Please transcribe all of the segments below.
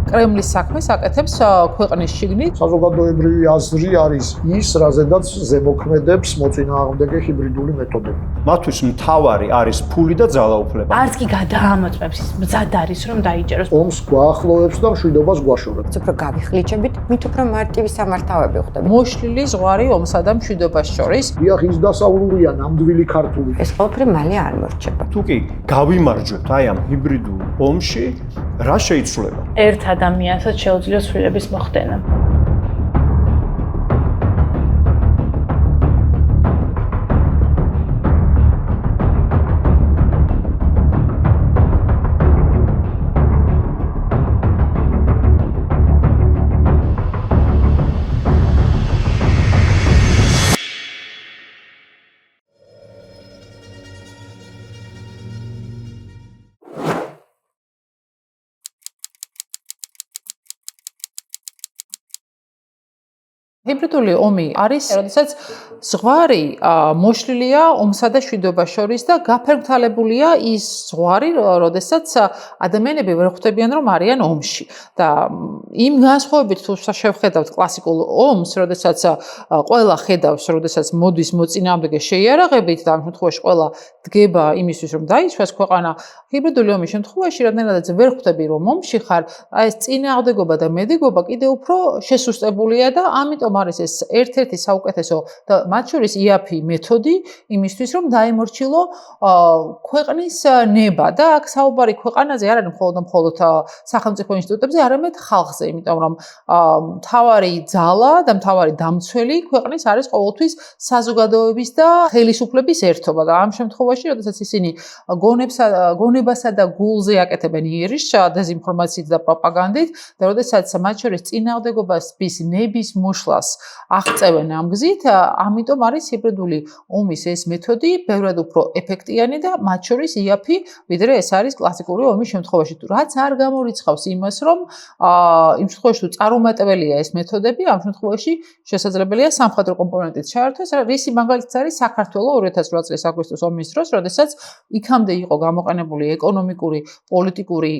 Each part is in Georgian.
კრემლის საქმეს აკეთებს ქვეყნის შიგნით. საზოგადოებრივი აზრი არის ის, რაზედაც ზემოქმედებს მოწინააღმდეგე ჰიბრიდული მეთოდები. მათთვის მთავარი არის ფული და ძალაუფლება. არც კი გადაამოწმებს, ის მზად არის რომ დაიჭეროს. ომს გვაახლოვებს და მშვიდობას გვაშორებს. უფრო გავიხლიჩებით, მით უფრო მარტივი სამართავები ხდება. მოშლილი ზღვარი ომსა და მშვიდობას შორის. დიახ, ის დასავლურია ნამდვილი ქართული. ეს ყველაფერი მალე არ მორჩება. თუ კი გავიმარჯვებთ აი ამ ჰიბრიდულ ომში, რა შეიცვლება? ერთ ადამიანსაც შეუძლია ცვლილების მოხდენა. ჰიბრიდული ომი არის, როდესაც ზღვარი მოშლილია ომსა და მშვიდობას შორის და გაფერმთალებულია ის ზღვარი, როდესაც ადამიანები ვერ ხვდებიან, რომ არიან ომში. და იმ განსხვავებით თუ შევხედავთ კლასიკურ ომს, როდესაც ყველა ხედავს, როდესაც მოდის მოწინააღმდეგე შეიარაღებით და ამ შემთხვევაში ყველა დგება იმისთვის, რომ დაიცვას ქვეყანა, ჰიბრიდული ომის შემთხვევაში, რადგანაც ვერ ხვდები, რომ ომში ხარ, ეს წინააღმდეგობა და მედეგობა კიდევ უფრო შესუსტებულია და ამიტომ არის ეს ერთ-ერთი საუკეთესო და მათ შორის იაფი მეთოდი იმისთვის, რომ დაემორჩილო ქვეყნის ნება და აქ საუბარი ქვეყანაზე არ არის მხოლოდ სახელმწიფო ინსტიტუტებზე, არამედ ხალხზე, იმიტომ რომ მთავარი ძალა და მთავარი დამცველი ქვეყნის არის ყოველთვის საზოგადოების და ხელისუფლების ერთობა და ამ შემთხვევაში, როდესაც ისინი გონებასა და გულზე აკეთებენ იერიშს დეზინფორმაციით და პროპაგანდით და როდესაც მათ შორის წინააღმდეგობას ნების მოშლას აღწევენ ამ გზით, ამიტომ არის ჰიბრიდული ომის ეს მეთოდი ბევრად უფრო ეფექტიანი და მათ შორის იაფი, ვიდრე ეს არის კლასიკური ომის შემთხვევაში. რაც არ გამორიცხავს იმას, რომ იმ შემთხვევაში თუ წარუმატებელია ეს მეთოდები, ამ შემთხვევაში შესაძლებელია სამხედრო კომპონენტით ჩაერთვას, რისი მაგალითიც არის საქართველოს 2008 წლის აგვისტოს ომის დროს, როდესაც იქამდე იყო გამოყენებული ეკონომიკური, პოლიტიკური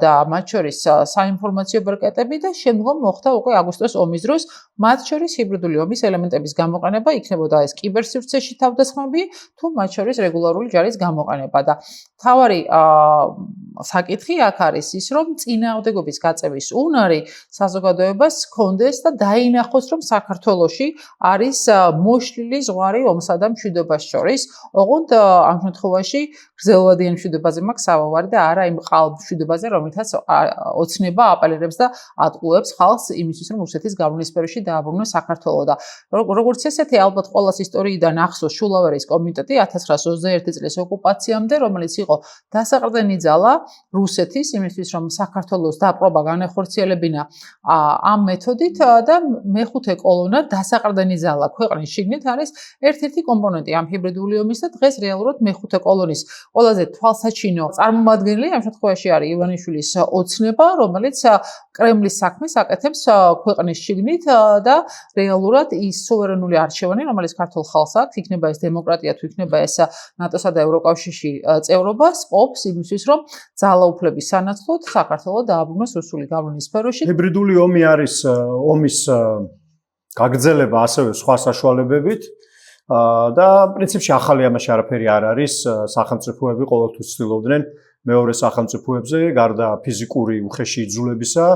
და მათ შორის საინფორმაციო ბრკეტები და შემდგომ მოხდა უკვე აგვისტოს ომის დროს მათ შორის ჰიბრიდული ომის ელემენტების გამოყენება იქნებოდა ეს კიბერსივრცეში თავდასხმები თუ მათ შორის რეგულარული ჯარის გამოყენება და მთავარი საკითხი აქ არის ის, რომ წინააღმდეგობის გაწევის უნარი საზოგადოებას ჰქონდეს და დაინახოს, რომ საქართველოში არის მოშლილი ზღვარი ომსა და მშვიდობას შორის. ოღონდ ამ შემთხვევაში გრძელვადიან მშვიდობაზე მაქვს საუბარი და არა იმ ყალბ მშვიდობაზე, რომელთაც ოცნება აპელირებს და ატყუებს ხალხს იმისთვის, რომ რუსეთის გავლენის სფეროში დააბრუნოს საქართველო და როგორც ესეთი ალბათ ყოველას ისტორიიდან ახსოვს შულავერის კომიტეტი 1921 წლის ოკუპაციამდე, რომელიც იყო დასაყრდენი ძალა რუსეთის იმისთვის, რომ საქართველოს დაპყრობა განეხორციელებინა ამ მეთოდით და მეხუთე კოლონა დასაყრდენი ძალა ქვეყნის შიგნით არის ერთ-ერთი კომპონენტი ამ ჰიბრიდული ომის და დღეს რეალურად მეხუთე კოლონის ყველაზე თვალსაჩინო წარმომადგენელი ამ შემთხვევაში არის ივანიშვილის ოცნება, რომელიც კრემლის საქმეს აკეთებს ქვეყნის შიგნით და რეალურად ის სუვერენული არჩევანი, რომელიც ქართულ ხალხს აქვს, იქნება ეს დემოკრატია თუ იქნება ეს ნატოსა და ევროკავშირში წევრობა, სპობს იმისთვის, რომ ძალაუფლების სანაცვლოდ საქართველო დააბრუნოს რუსული გავლენის სფეროში. ჰიბრიდული ომი არის ომის გაგრძელება ასევე სხვა საშუალებებით და პრინციპში ახალი ამაში არაფერი არ არის. სახელმწიფოები ყოველთვის ცდილობდნენ მეორე სახელმწიფოებზე გარდა ფიზიკური უხეში იძულებისა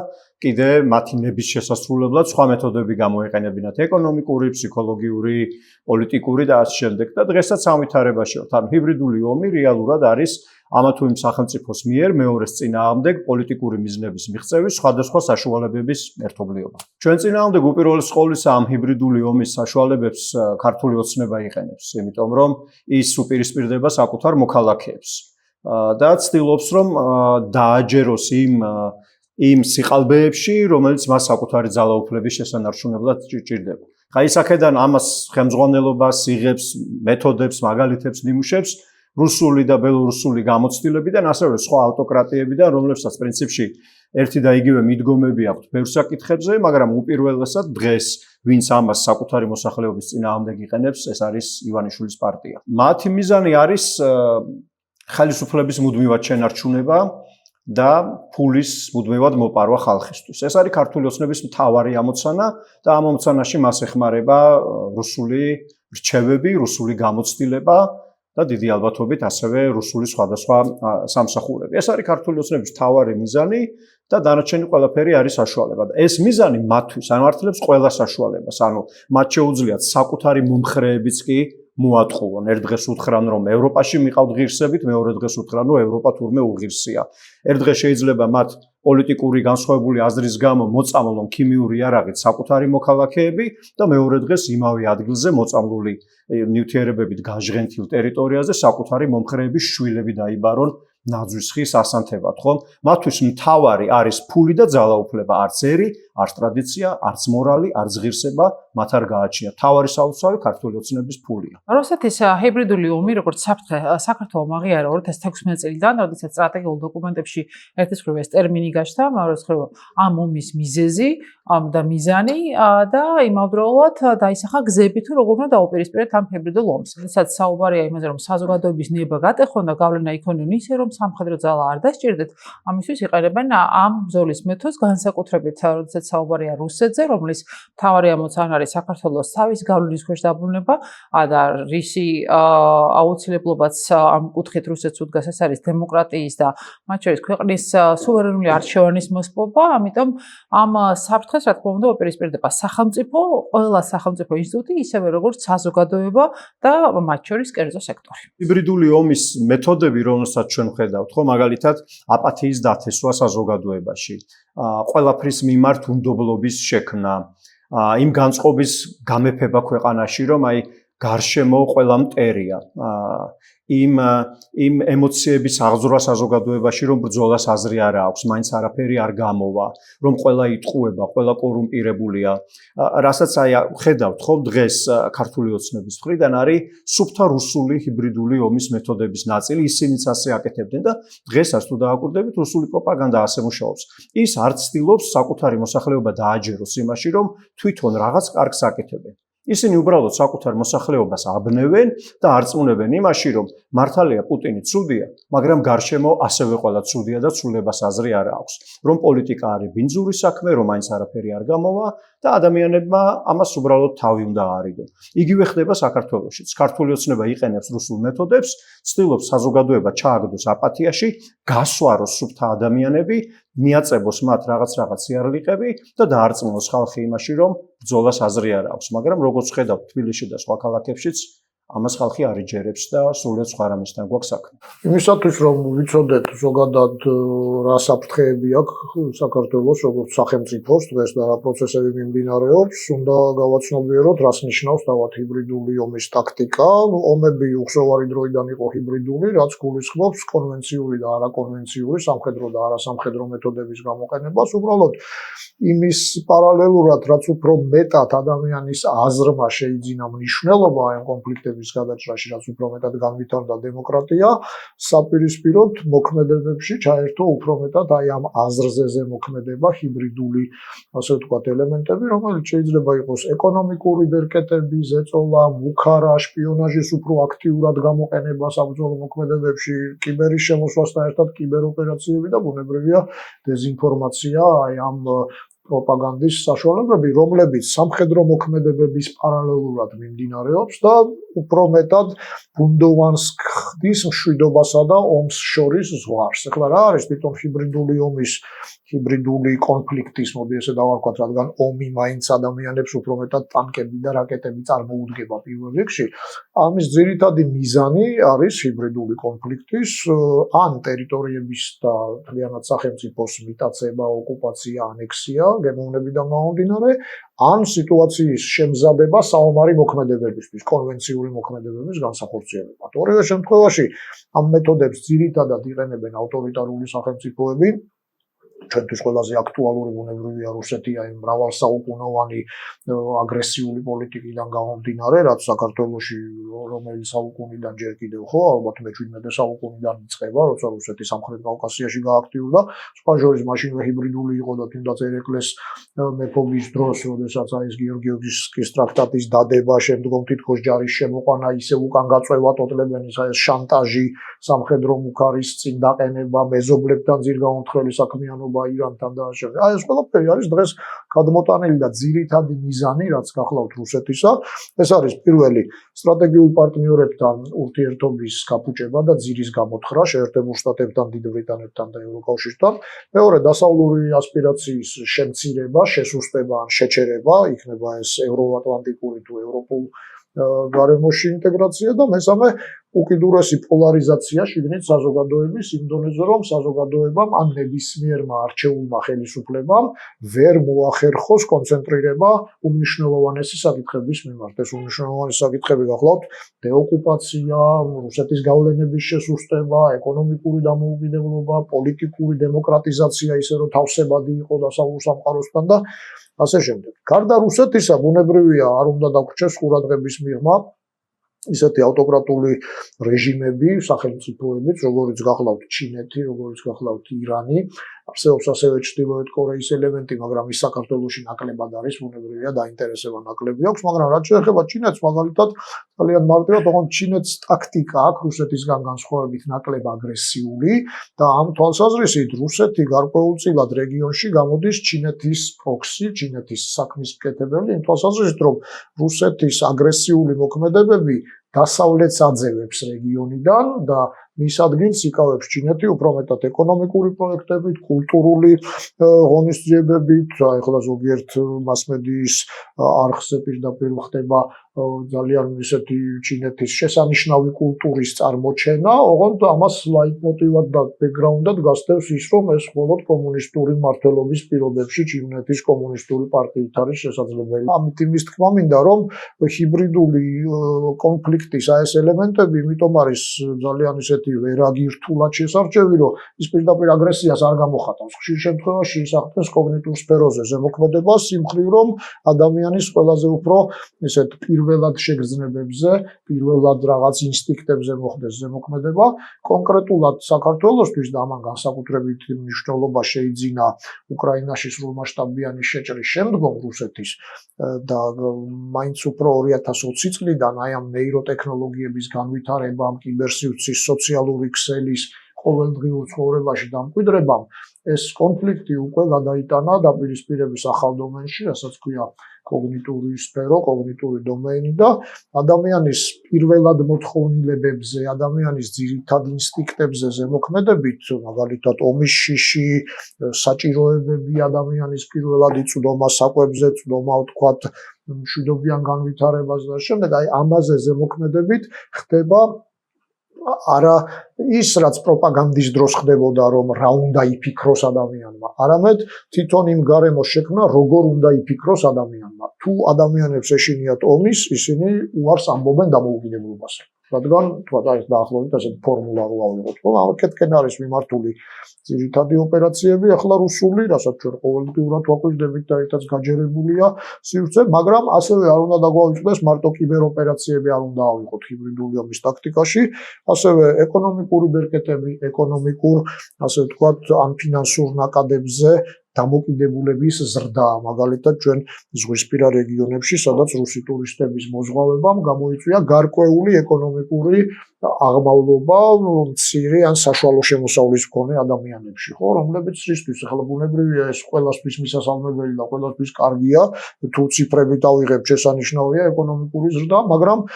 კიდე მათი ნების შესასრულებლად სხვა მეთოდები გამოეყენებინათ ეკონომიკური, ფსიქოლოგიური, პოლიტიკური და ასე შემდეგ და დღესაც ამვითარებაში ვართ. ანუ ჰიბრიდული ომი რეალურად არის ამა თუ იმ სახელმწიფოს მიერ მეორეს წინააღმდეგ პოლიტიკური მიზნების მიღწევის სხვადასხვა საშუალებების ერთობლიობა. ჩვენ წინააღმდეგ უპირველეს ყოვლისა ამ ჰიბრიდული ომის საშუალებებს ქართული ოცნება იყენებს, იმიტომ რომ ის უპირისპირდება საკუთარ მოქალაქეებს და ცდილობს რომ დააჯეროს იმ სიყალბეებში, რომელიც მას საკუთარი ძალაუფლების შესანარჩუნებლად ჭირდება. ხა ის აქედან ამას ხელმძღვანელობას იღებს, მეთოდებს, მაგალითებს ნიმუშებს რუსული და ბელორუსული გამოცდილებიდან, ასევე სხვა ავტოკრატიებიდან, რომლებსაც პრინციპში ერთი და იგივე მიდგომები აქვთ ბევრ საკითხებზე, მაგრამ უპირველესად დღეს ვინც ამას საკუთარი მოსახლეობის წინააღმდეგ იყენებს, ეს არის ივანიშვილის პარტია. მათი მიზანი არის ხელისუფლების მუდმივად შენარჩუნება და ფულის მუდმივად მოპარვა ხალხისთვის. ეს არის ქართული ოცნების მთავარი ამოცანა და ამ ამოცანაში მას ეხმარება რუსული რჩევები, რუსული გამოცდილება და დიდი ალბათობით ასევე რუსული სხვადასხვა სამსახურები. ეს არის ქართული ოცნების მთავარი მიზანი და დანარჩენი ყველაფერი არის საშუალება. და ეს მიზანი მათთვის ამართლებს ყველა საშუალებას. ანუ მათ შეუძლიათ საკუთარი მომხრეებიც კი მოატყუონ. ერთ დღეს უთხრან, რომ ევროპაში მიყავთ ღირსებით, მეორე დღეს უთხრან, რომ ევროპა თურმე უღირსია. ერთ დღეს შეიძლება მათ პოლიტიკური განსხვავებული აზრის გამო მოწამლონ ქიმიური იარაღით საკუთარი მოქალაქეები და მეორე დღეს იმავე ადგილზე მოწამლული ნივთიერებებით გაჟღენთილ ტერიტორიაზე საკუთარი მომხრეების შვილები დაიბარონ ნაძვის ხის ასანთებად, ხომ? მათთვის მთავარი არის ფული და ძალაუფლება, არც ერი, არც ტრადიცია, არც მორალი, არც ღირსება მათ არ გააჩნიათ. მთავარი საოცარი ქართული ოცნების ფულია. რუსეთის ჰიბრიდული ომი, როგორც საქართველოს აღიარა 2016 წლიდან, როდესაც სტრატეგიულ დოკუმენტებში ერთის მხრივ ეს ტერმინი გაჩნდა, მეორეს მხრივ ამ ომის მიზეზი და მიზანი და იმავდროულად დაისახა გზები თუ როგორ უნდა დაუპირისპირდეთ ამ ჰიბრიდულ ომს. როდესაც საუბარია იმაზე, რომ საზოგადოების ნება გატეხონ და გავლენა იქონიონ ისე, რომ სამხედრო ძალა არ დასჭირდეთ, ამისთვის იყენებენ ამ ბრძოლის მეთოდს, განსაკუთრებით როდესაც საუბარია რუსეთზე, რომლის მთავარი ამოცანა არის საქართველოს თავის გავლენის ქვეშ დაბრუნება და რისი აუცილებლობაც ამ კუთხით რუსეთს უდგას, ეს არის დემოკრატიის და მათ შორის ქვეყნის სუვერენული არჩევანის მოსპობა, ამიტომ ამ საფრთხეს რა თქმა უნდა უპირისპირდება სახელმწიფო, ყველა სახელმწიფო ინსტიტუტი, ისევე როგორც საზოგადოება და მათ შორის კერძო სექტორი. ჰიბრიდული ომის მეთოდები, რომელსაც ჩვენ ხედავთ, ხო, მაგალითად, აპათიის დათესვა საზოგადოებაში, ყველაფრის მიმართ უნდობლობის შექმნა, იმ განწყობის გამეფება ქვეყანაში, რომ აი გარშემო ყველა მტერია, იმ ემოციების აღზრვა საზოგადოებაში, რომ ბრძოლას აზრი არ აქვს, მაინც არაფერი არ გამოვა, რომ ყველა იტყუება, ყველა კორუმპირებულია, რასაც აი ხედავთ ხო დღეს ქართული ოცნების მხრიდან არის სუფთა რუსული ჰიბრიდული ომის მეთოდების ნაწილი, ისინიც ასე აკეთებდნენ და დღესაც თუ დააკვირდებით, რუსული პროპაგანდა ასე მუშაობს. ის არ ცდილობს საკუთარი მოსახლეობა დააჯეროს იმაში, რომ თვითონ რაღაც კარგს აკეთებენ. ისინი უბრალოდ საკუთარ მოსახლეობას აბნევენ და არწმუნებენ იმაში, რომ მართალია პუტინი ცუდია, მაგრამ გარშემო ასევე ყველა ცუდია და ცვლილებას აზრი არ აქვს. რომ პოლიტიკა არის ბინძური საქმე, რომ მაინც არაფერი არ გამოვა და ადამიანებმა ამას უბრალოდ თავი უნდა აარიდონ. იგივე ხდება საქართველოშიც. ქართული ოცნება იყენებს რუსულ მეთოდებს, ცდილობს საზოგადოება ჩააგდოს აპათიაში, გასვაროს სუფთა ადამიანები, მიაწებოს მათ რაღაც სიარლიყები და დაარწმუნოს ხალხი იმაში, რომ ბრძოლას აზრი არ აქვს, მაგრამ როგორც ხედავთ თბილისში და სხვა ქალაქებშიც ამას ხალხი არ იჯერებს და სრულიად სხვა რამესთან გვაქვს საქმე. იმისათვის რომ ვიცოდეთ ზოგადად რა საფრთხეები აქვს საქართველოს როგორც სახელმწიფოს დღეს და რა პროცესები მიმდინარეობს, უნდა გავაცნობიეროთ რას ნიშნავს თავად ჰიბრიდული ომის ტაქტიკა. ომები უხსოვარი დროიდან იყო ჰიბრიდული, რაც გულისხმობს კონვენციური და არაკონვენციური სამხედრო და არასამხედრო მეთოდების გამოყენებას. უბრალოდ იმის პარალელურად, რაც უფრო მეტად ადამიანის აზრმა შეიძინა მნიშვნელობა ამ კონფლიქტების გადაჭრაში, რაც უფრო მეტად განვითარდა დემოკრატია, საპირისპიროდ მოქმედებებში ჩაერთო უფრო მეტად აი ამ აზრზე ზემოქმედება, ჰიბრიდული, ასე ვთქვათ, ელემენტები, რომელიც შეიძლება იყოს ეკონომიკური ბერკეტები, ზეწოლა, მუქარა, შპიონაჟის უფრო აქტიურად გამოყენება საბრძოლო მოქმედებებში, კიბერის შემოსვლასთან ერთად კიბეროპერაციები და ბუნებრივია დეზინფორმაცია, აი ამ პროპაგანდის საშუალებები, რომლებიც სამხედრო მოქმედებების პარალელურად მიმდინარეობს და უფრო მეტად ბუნდოვანს ხდის მშვიდობასა და ომს შორის ზღვარს. ეხლა რა არის თვითონ ჰიბრიდული ომის, ჰიბრიდული კონფლიქტის, მოდი ესე დავარქვათ, რადგან ომი მაინც ადამიანებს უფრო მეტად ტანკები და რაკეტები წარმოუდგება პირველ რიგში. ამის ძირითადი მიზანი არის ჰიბრიდული კონფლიქტის ან ტერიტორიების და მთლიანად სახელმწიფოს მიტაცება, ოკუპაცია, ანექსია, გემოვნებიდან გამომდინარე, ან სიტუაციის შემზადება საომარი მოქმედებებისთვის, კონვენციური მოქმედებების განსახორციელებად. ორივე შემთხვევაში ამ მეთოდებს ძირითადად იყენებენ ავტორიტარული სახელმწიფოები, ჩვენთვის ყველაზე აქტუალური ბუნებრივია რუსეთი აი მრავალსაუკუნოვანი აგრესიული პოლიტიკიდან გამომდინარე, რაც საქართველოში რომელიც საუკუნიდან ჯერ კიდევ ხო ალბათ მე-17 საუკუნიდან იწყება, როცა რუსეთი სამხრეთ კავკასიაში გააქტიურდა, სხვა შორის მაშინვე ჰიბრიდული იყო და თუნდაც ერეკლეს მეფობის დროს, როდესაც აი ეს გიორგიევსკის ტრაქტატის დადება, შემდგომ თითქოს ჯარის შემოყვანა, ისე უკან გაწევა ტოტლებენ ეს შანტაჟი, სამხედრო მუქარის წინ დაყენება, მეზობლებთან ძირგამომთხრელი საქმიანობა ირანთან და ასე. აი ეს ყველაფერი არის დღეს გადმოტანილი და ძირითადი მიზანი, რაც გახლავთ რუსეთისა, ეს არის პირველი სტრატეგიულ პარტნიორებთან ურთიერთობის გაფუჭება და ძირის გამოთხრა შეერთებულ შტატებთან, დიდ ბრიტანეთთან და ევროკავშირთან. მეორე დასავლური ასპირაციის შემცირება, შესუსტება ან შეჩერება, იქნება ეს ევროატლანტიკური თუ ევროპულ გარემოში ინტეგრაცია და მესამე უკიდურესი პოლარიზაცია შიგნით საზოგადოების იმ დონეზე, რომ საზოგადოებამ ან ნებისმიერმა არჩეულმა ხელისუფლებამ ვერ მოახერხოს კონცენტრირება უმნიშვნელოვანესი საკითხების მიმართ. ეს უმნიშვნელოვანესი საკითხები გახლავთ დეოკუპაცია, რუსეთის გავლენების შესუსტება, ეკონომიკური დამოუკიდებლობა, პოლიტიკური დემოკრატიზაცია, ისე რომ თავსებადი იყო დასავლურ სამყაროსთან და ასე შემდეგ. გარდა რუსეთისა, ბუნებრივია, არ უნდა დაგვრჩეს ყურადღების მიღმა ისეთი ავტოკრატული რეჟიმები, სახელმწიფოებიც, როგორიც გახლავთ ჩინეთი, როგორიც გახლავთ ირანი, არსებობს ასევე ჩრდილოეთ კორეის ელემენტი, მაგრამ ის საქართველოში ნაკლებად არის, ბუნებრივია, დაინტერესება ნაკლები აქვს, მაგრამ რაც შეეხება ჩინეთს, მაგალითად, ძალიან მარტივად, თუმცა ჩინეთს ტაქტიკა აქვს რუსეთისგან განსხვავებით ნაკლებ აგრესიული და ამ თვალსაზრისით რუსეთი გარკვეულწილად რეგიონში გამოდის ჩინეთის პროქსი, ჩინეთის საქმის მკეთებელი, იმ თვალსაზრისით, რომ რუსეთის აგრესიული მოქმედებები დასავლეთს აძევებს რეგიონიდან და მის ადგილს იკავებს ჩინეთი, უფრო მეტად ეკონომიკური პროექტებით, კულტურული ღონისძიებებით, ახლა ზოგიერთ მასმედიის არხზე პირდაპირ ხდება ძალიან ისეთი ჩინეთის შესანიშნავი კულტურის წარმოჩენა, ოღონდ ამას ლაიტმოტივად და ბექგრაუნდად გასდევს ის, რომ ეს მხოლოდ კომუნისტური მმართველობის პირობებში ჩინეთის კომუნისტური პარტიით არის შესაძლებელი. ამით იმის თქმა მინდა, რომ ჰიბრიდული კონფლიქტის ეს ელემენტები, იმიტომ არის ძალიან ისეთი ვერაგირთულად შესარჩევი, რომ ის პირდაპირ აგრესიას არ გამოხატავს. ხშირ შემთხვევაში ის ახდენს კოგნიტურ სფეროზე ზემოქმედებას, იმ მხრივ, რომ ადამიანის ყველაზე უფრო ისეთ პირველად შეგრძნებებზე, პირველად რაღაც ინსტინქტებზე მოხდეს ზემოქმედება. კონკრეტულად საქართველოსთვის და ამან განსაკუთრებით მნიშვნელობა შეიძინა უკრაინაში სრულმასშტაბიანი შეჭრის შემდგომ რუსეთის და მაინც უფრო 2020 წლიდან აი ამ ნეიროტექნოლოგიების განვითარებამ, კიბერსივრცის, სოციალური ქსელის ყოველდღიურ ცხოვრებაში დამკვიდრებამ ეს კონფლიქტი უკვე გადაიტანა დაპირისპირების ახალ დომენში, რასაც ქვია კოგნიტური სფერო, კოგნიტური დომენი და ადამიანის პირველად მოთხოვნილებებზე, ადამიანის ძირითად ინსტინქტებზე ზემოქმედებით, მაგალითად ომის შიში, საჭიროებები ადამიანის პირველად იწვდომა, საკვებზე წვდომა, ვთქვათ, მშვიდობიან განვითარებას და შემდეგ აი ამაზე ზემოქმედებით ხდება არა ის რაც პროპაგანდის დროს ხდებოდა რომ რა უნდა იფიქროს ადამიანმა, არამედ თვითონ იმ გარემოს შექმნა როგორ უნდა იფიქროს ადამიანმა. თუ ადამიანებს ეშინიათ ომის, ისინი უარს ამბობენ დამოუკიდებლობაზე. რადგან თქვა და ეს დაახლოებით ასეთ ფორმულა რო ავიღოთ, რომ ამකეთკენ არის მიმართული ძირითადი ოპერაციები, ახლა რუსული, რასაც ჩვენ ყოველდღიურად ვაკვირდებით და ერთად გაჯერებულია სივრცე, მაგრამ ასევე არ უნდა დაგვაუწყდეს მარტო კიბეროპერაციები არ უნდა ავიღოთ ჰიბრიდული ომის ტაქტიკაში, ასევე ეკონომიკური ბერკეტები, ეკონომიკურ, ასე ვთქვათ, ან ფინანსურ ნაკადებზე დამოკიდებულების ზრდა, მაგალითად ჩვენ ზღვისპირა რეგიონებში, სადაც რუსი ტურისტების მოზღვავებამ გამოიწვია გარკვეული ეკონომიკური აღმავლობა მცირე ან საშუალო შემოსავლის მქონე ადამიანებში, ხო, რომლებიც რისთვის ახლა ბუნებრივია ეს ყველასთვის მისასალმებელი და ყველასთვის კარგია, თუ ციფრებით ავიღებთ შესანიშნავია ეკონომიკური ზრდა, მაგრამ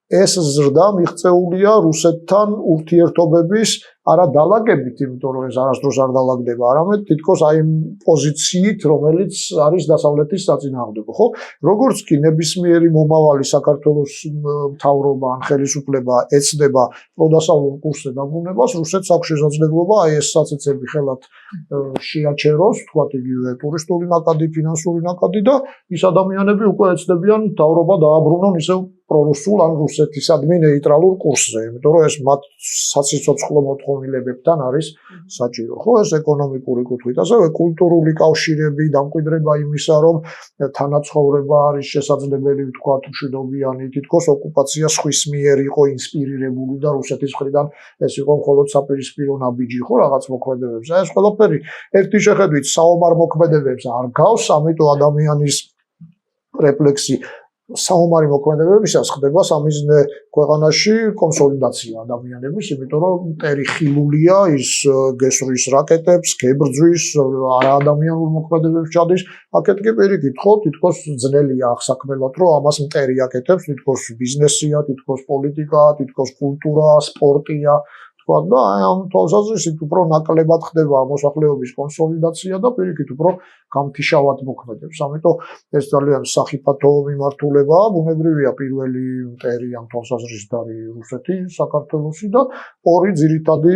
ეს ზრდა მიღწეულია რუსეთთან ურთიერთობების არა დალაგებით, იმიტომ რომ ეს არასდროს არ დალაგდება, არამედ თითქოს აი იმ პოზიციით, რომელიც არის დასავლეთის საწინააღმდეგო, ხო? როგორც კი ნებისმიერი მომავალი საქართველოს მთავრობა ან ხელისუფლება ეცდება პროდასავლურ კურსზე დაბრუნებას, რუსეთს აქვს შესაძლებლობა აი ეს საწეცები ხელად შეაჩეროს, თქვათ იგივე ტურისტული ნაკადი, ფინანსური ნაკადი და ის ადამიანები უკვე ეცდებიან მთავრობა დააბრუნონ ისევ პრორუსულ ან რუსეთისადმი ნეიტრალურ კურსზე, იმიტომ რომ ეს მათ საციცოცხლო მოთხოვნილებებთან არის საჭირო. ხო, ეს ეკონომიკური კუთხით, ასევე კულტურული კავშირები, დამკვიდრება იმისა, რომ თანაცხოვრება არის შესაძლებელი, ვთქვათ, მშვიდობიანი, თითქოს ოკუპაცია სხვის მიერ იყო ინსპირირებული და რუსეთის მხრიდან ეს იყო მხოლოდ საპირისპირო ნაბიჯი, ხო, რაღაც მოქმედებებზე. ეს ყველაფერი ერთი შეხედვით საომარ მოქმედებებს არ გავს, ამიტომ ადამიანის რეფლექსი საომარი მოქმედებებისას ხდება სამიზნე ქვეყანაში კონსოლიდაცია ადამიანების, იმიტომ რომ მტერი ხილულია, ის გესვრის რაკეტებს, გებრძვის, არაადამიანურ მოქმედებებს ჩადის. აქეთ კი პირიქით, ხო, თითქოს ძნელია აღსაქმელად, რომ ამას მტერი აკეთებს, თითქოს ბიზნესია, თითქოს პოლიტიკაა, თითქოს კულტურა, სპორტია. და ამ თვალსაზრისით უფრო ნაკლებად ხდება მოსახლეობის კონსოლიდაცია და პირიქით უფრო გამთიშავად მოქმედებს. ამიტომ ეს ძალიან სახიფათო მიმართულებაა. ბუნებრივია პირველი მტერი ამ თვალსაზრისით არის რუსეთი, საქართველოსი და ორი ძირითადი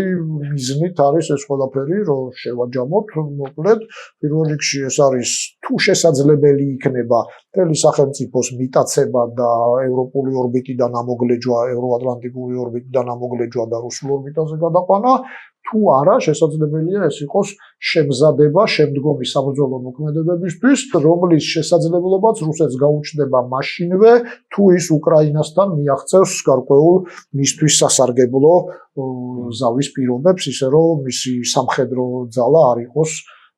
მიზნით არის ეს ყველაფერი, რომ შევაჯამოთ. მოკლედ, პირველ რიგში ეს არის თუ შესაძლებელი იქნება მთელი სახელმწიფოს მიტაცება და ევროპული ორბიტიდან ამოგლეჯვა, ევროატლანტიკური ორბიტიდან ამოგლეჯვა და რუსულ ორბიტაზე გადაყვანა. თუ არა, შესაძლებელია ეს იყოს შემზადება შემდგომი საბრძოლო მოქმედებებისთვის, რომლის შესაძლებლობაც რუსეთს გაუჩნდება მაშინვე, თუ ის უკრაინასთან მიაღწევს გარკვეულ მისთვის სასარგებლო ზავის პირობებს, ისე რომ მისი სამხედრო ძალა არ იყოს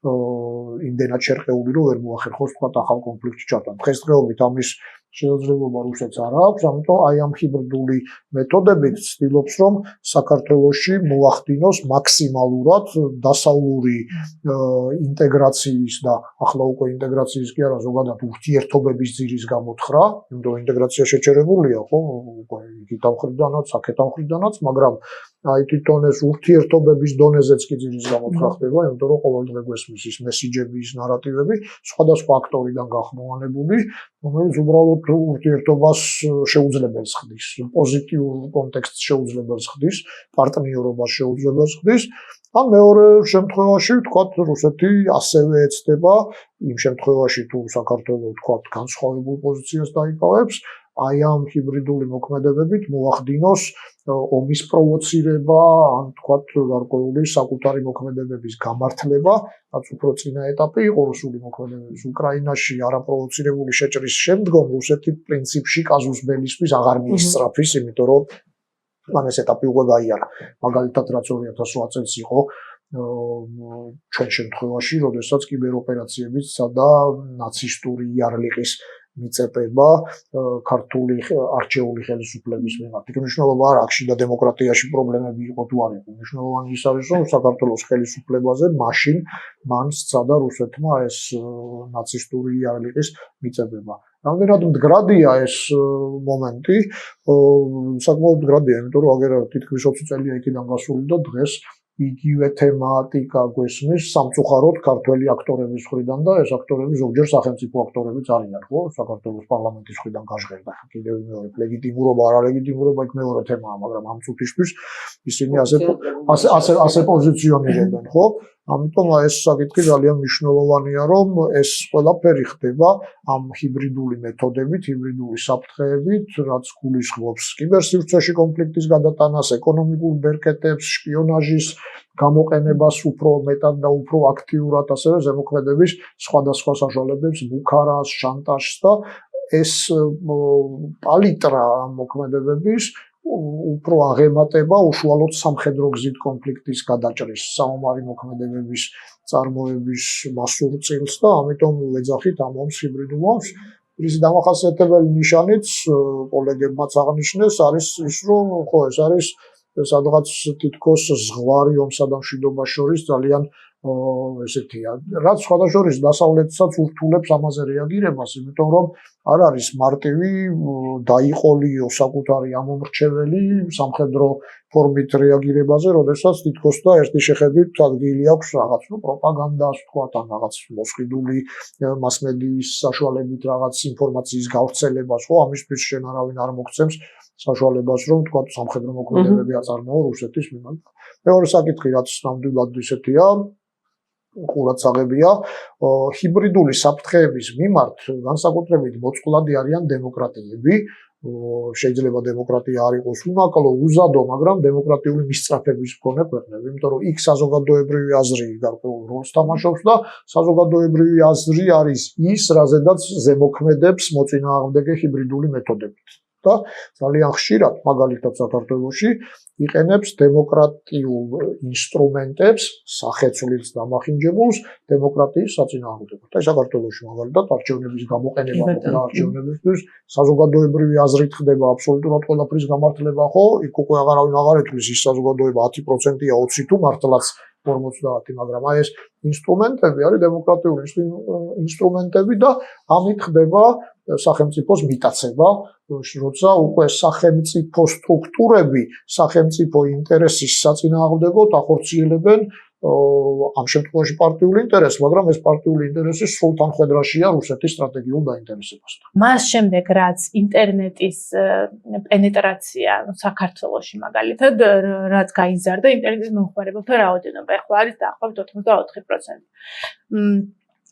იმდენად შერყეული, რომ ვერ მოახერხოს თქვათ ახალ კონფლიქტში ჩატანა. დღესდღეობით ამის შესაძლებლობა რუსეთს არ აქვს, ამიტომ აი ამ ჰიბრიდული მეთოდებით ცდილობს, რომ საქართველოში მოახდინოს მაქსიმალურად დასავლური ინტეგრაციის და ახლა უკვე ინტეგრაციის კი არა, ზოგადად ურთიერთობების ძირის გამოთხრა, იმიტომ ინტეგრაცია შეჩერებულია, ხო, უკვე იქით მხრიდანაც, აქეთ მხრიდანაც, მაგრამ აი თვითონ ეს ურთიერთობების დონეზეც კი ძირის გამოთხრა ხდება, იმიტომ რომ ყოველდღე გვესმის ის მესიჯების ნარატივები სხვადასხვა აქტორიდან გახმოვანებული, რომელიც უბრალოდ ურთიერთობას შეუძლებელს ხდის, პოზიტიურ კონტექსტს შეუძლებელს ხდის, პარტნიორობას შეუძლებელს ხდის. ან მეორე შემთხვევაში ვთქვათ, რუსეთი ასევე ეცდება იმ შემთხვევაში თუ საქართველო ვთქვათ განსხვავებულ პოზიციას დაიკავებს, აი ამ ჰიბრიდული მოქმედებებით მოახდინოს ომის პროვოცირება, ან თქვათ გარკვეული საკუთარი მოქმედებების გამართლება, რაც უფრო წინა ეტაპი იყო რუსული მოქმედებების უკრაინაში არაპროვოცირებული შეჭრის შემდგომ რუსეთი პრინციპში კაზუს ბელისთვის აღარ მიისწრაფის, იმიტომ რომ მან ეს ეტაპი უკვე გაიარა. მაგალითად, რაც 2008 წელს იყო ჩვენ შემთხვევაში, როდესაც კიბეროპერაციებით სცადა ნაცისტური იარლიყის მიწებება ქართული არჩეული ხელისუფლების მიმართ. იქ მნიშვნელობა არ აქვს და დემოკრატიაში პრობლემები იყო თუ არ იყო. მნიშვნელოვანი ის არის, რომ საქართველოს ხელისუფლებაზე მან სცადა რუსეთმა ეს ნაცისტური იარლიყის მიწებება. რამდენად მდგრადია ეს მომენტი, საკმაოდ მდგრადია, იმიტომ რომ აგერ თითქმის 20 წელია იქიდან გასული და დღეს იგივე თემატიკა გვესმის სამწუხაროდ ქართველი აქტორების მხრიდან და ეს აქტორები ზოგჯერ სახელმწიფო აქტორებიც არიან, ხო, საქართველოს პარლამენტის მხრიდან გაჟღერდა. კიდევ მეორე ლეგიტიმურობა, არალეგიტიმურობა იქ მეორე თემაა, მაგრამ ამ წუთისთვის ისინი ასე პოზიციონირებენ, ხო? ამიტომ ეს საკითხი ძალიან მნიშვნელოვანია, რომ ეს ყველაფერი ხდება ამ ჰიბრიდული მეთოდებით, ჰიბრიდული საფრთხეებით, რაც გულისხმობს კიბერსივრცეში კონფლიქტის გადატანას, ეკონომიკურ ბერკეტებს, შპიონაჟის გამოყენებას უფრო მეტად და უფრო აქტიურად, ასევე ზემოქმედების სხვადასხვა საშუალებებს, ბუქარას, შანტაჟს და ეს პალიტრა მოქმედებების უფრო აღემატება უშუალოდ სამხედრო გზით კონფლიქტის გადაჭრის, საომარი მოქმედებების წარმოების მასურწილს და ამიტომ ვეძახით ამ ომს ჰიბრიდულ ომს. ის დამახასიათებელი ნიშანიც კოლეგებმაც აღნიშნეს არის ის, რომ ხო ეს არის სადღაც თითქოს ზღვარი ომსა და მშვიდობას შორის ძალიან ესეთია, რაც სხვადასხვა დასავლეთსაც ურთულებს ამაზე რეაგირებას, იმიტომ რომ არ არის მარტივი დაიყოლიო საკუთარი ამომრჩეველი სამხედრო ფორმით რეაგირებაზე, როდესაც თითქოს და ერთი შეხედვით ადგილი აქვს რაღაც პროპაგანდას, თქვათ, ან რაღაც მოსყიდული მასმედიის საშუალებით რაღაც ინფორმაციის გავრცელებას, ხო, ამისთვის შენ არავინ არ მოგცემს საშუალებას, რომ თქვათ სამხედრო მოქმედებები აწარმოო რუსეთის მიმართ. მეორე საკითხი, რაც ნამდვილად ისეთია, ყურადსაღებია, ჰიბრიდული საფრთხეების მიმართ განსაკუთრებით მოწყვლადი არიან დემოკრატიები, შეიძლება დემოკრატია არ იყოს უნაკლო, უზადო, მაგრამ დემოკრატიული მისწრაფების მქონე ქვეყნები, იმიტომ რომ იქ საზოგადოებრივი აზრი გარკვეულ როლს თამაშობს და საზოგადოებრივი აზრი არის ის, რაზედაც ზემოქმედებს მოწინააღმდეგე ჰიბრიდული მეთოდებით. და ძალიან ხშირად, მაგალითად საქართველოში, იყენებს დემოკრატიულ ინსტრუმენტებს, სახეცვლილს დამახინჯებულს დემოკრატიის საწინააღმდეგოდ. და საქართველოში მაგალითად არჩევნების გამოყენება და არჩევნებისთვის საზოგადოებრივი აზრით ხდება აბსოლუტურად ყველაფრის გამართლება, ხო? იქ უკვე აღარავინ აღარ ეთქვის ის საზოგადოება 10%-ია 20 თუ მართლაც 50, მაგრამ აი ეს ინსტრუმენტები არის დემოკრატიული ინსტრუმენტები და ამით ხდება სახელმწიფოს მიტაცება, როცა უკვე სახელმწიფო სტრუქტურები სახელმწიფო ინტერესის საწინააღმდეგოდ ახორციელებენ ამ შემთხვევაში პარტიული ინტერესს, მაგრამ ეს პარტიული ინტერესი სულთან ხვედრაშია რუსეთის სტრატეგიულ დაინტერესებასთან. მას შემდეგ რაც ინტერნეტის პენეტრაცია საქართველოში მაგალითად რაც გაიზარდა ინტერნეტის მომხმარებელთა რაოდენობა ახლა არის დაახლოებით 84%.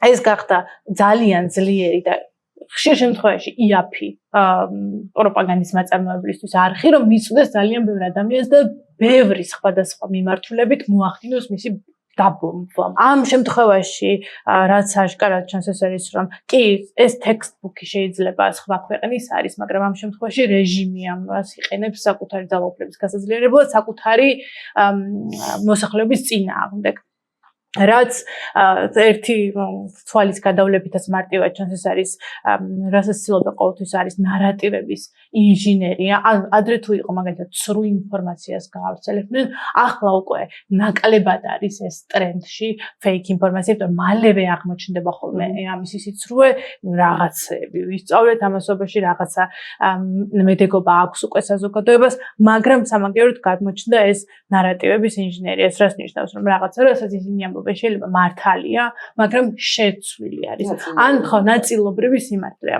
ეს გახდა ძალიან ძლიერი და ხშირ შემთხვევაში იაფი პროპაგანდის მაწარმოებლისთვის არხი, რომ მისუდეს ძალიან ბევრ ადამიანს და ბევრი სხვადასხვა მიმართულებით მოახდინოს მისი დაბომბვა. ამ შემთხვევაში რაც აღკარად ჩანს ეს არის რომ კი ეს ტექსტბუქი შეიძლება სხვა ქვეყნის არის, მაგრამ ამ შემთხვევაში რეჟიმი ამას იყენებს საკუთარი ძალაუფლების გასაძლიერებლად, საკუთარი მოსახლეობის წინააღმდეგ. რაც ერთი თვალის გადავლებითაც მარტივად ჩანს ეს არის რასაც ცდილობენ ყოველთვის არის ნარატივების ინჟინერია ადრე თუ იყო მაგალითად ცრუ ინფორმაციას გაავრცელებდნენ ახლა უკვე ნაკლებად არის ეს ტრენდში ფეიქ ინფორმაცია და მალევე აღმოჩნდება ხოლმე ამის ისიც როე რაღაცები ვისწავლეთ ამასობაში რაღაცა მედეგობა აქვს უკვე საზოგადოებას მაგრამ სამაგიეროდ გამოჩნდა ეს ნარატივების ინჟინერია ეს რას ნიშნავს რომ რაღაცა რასაც ისინი შეიძლება მართალია, მაგრამ შეცვლილი არის. ან ხო ნაწილობრივი სიმართლეა.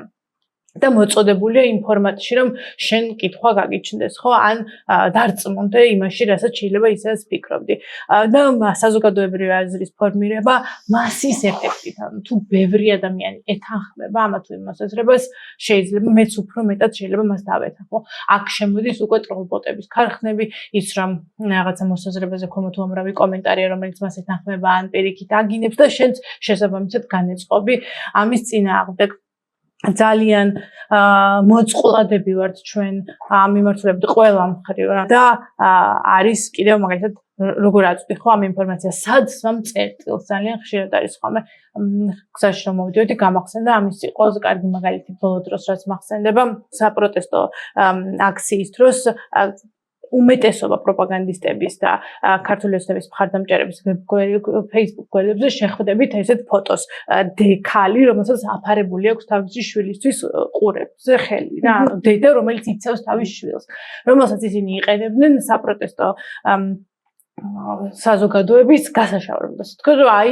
და მოწოდებულია ინფორმატში, რომ შენ კითხვა გაგიჩნდეს, ხო? ან დარწმუნდე იმაში, რასაც შეიძლება ისეც ფიქრობდი. და საზოგადოებრივი აზრის ფორმირება მასის ეფექტით, ანუ თუ ბევრი ადამიანი ეთანხმება ამა თუ იმ მოსაზრებას, შეიძლება მეც უფრო მეტად შეიძლება მას დავეთანხმო. აქ შემოდის უკვე ტროლბოტების ქარხნები, ის რომ რაღაცა მოსაზრებაზე ქომოთ უამრავი კომენტარია, რომელიც მას ეთანხმება, ან პირიქით აგინებს და შენც შესაბამისად განეწყობი ამის წინააღმდეგ. ძალიან მოწყვლადები ვართ ჩვენ ამ მიმართულებით ყველა მხრივ და არის კიდევ მაგალითად როგორ აწვდი ხო ამ ინფორმაციას სადსვამ წერტილს ძალიან ხშირად არის ხოლმე გზაში რომ მოვიდოდი გამახსენდა ამის ყველაზე კარგი მაგალითი ბოლო დროს რაც მახსენდება საპროტესტო აქციის დროს უმეტესობა პროპაგანდისტების და ქართული ოცნების მხარდამჭერების Facebook გვერდებზე შეხვდებით ესეთ ფოტოს დექალი რომელსაც აფარებული აქვს თავისი შვილისთვის ყურებზე ხელი რა დედა რომელიც იცავს თავის შვილს რომელსაც ისინი იყენებდნენ საპროტესტო საზოგადოების გასაშავრებლად. თქვენ რომ აი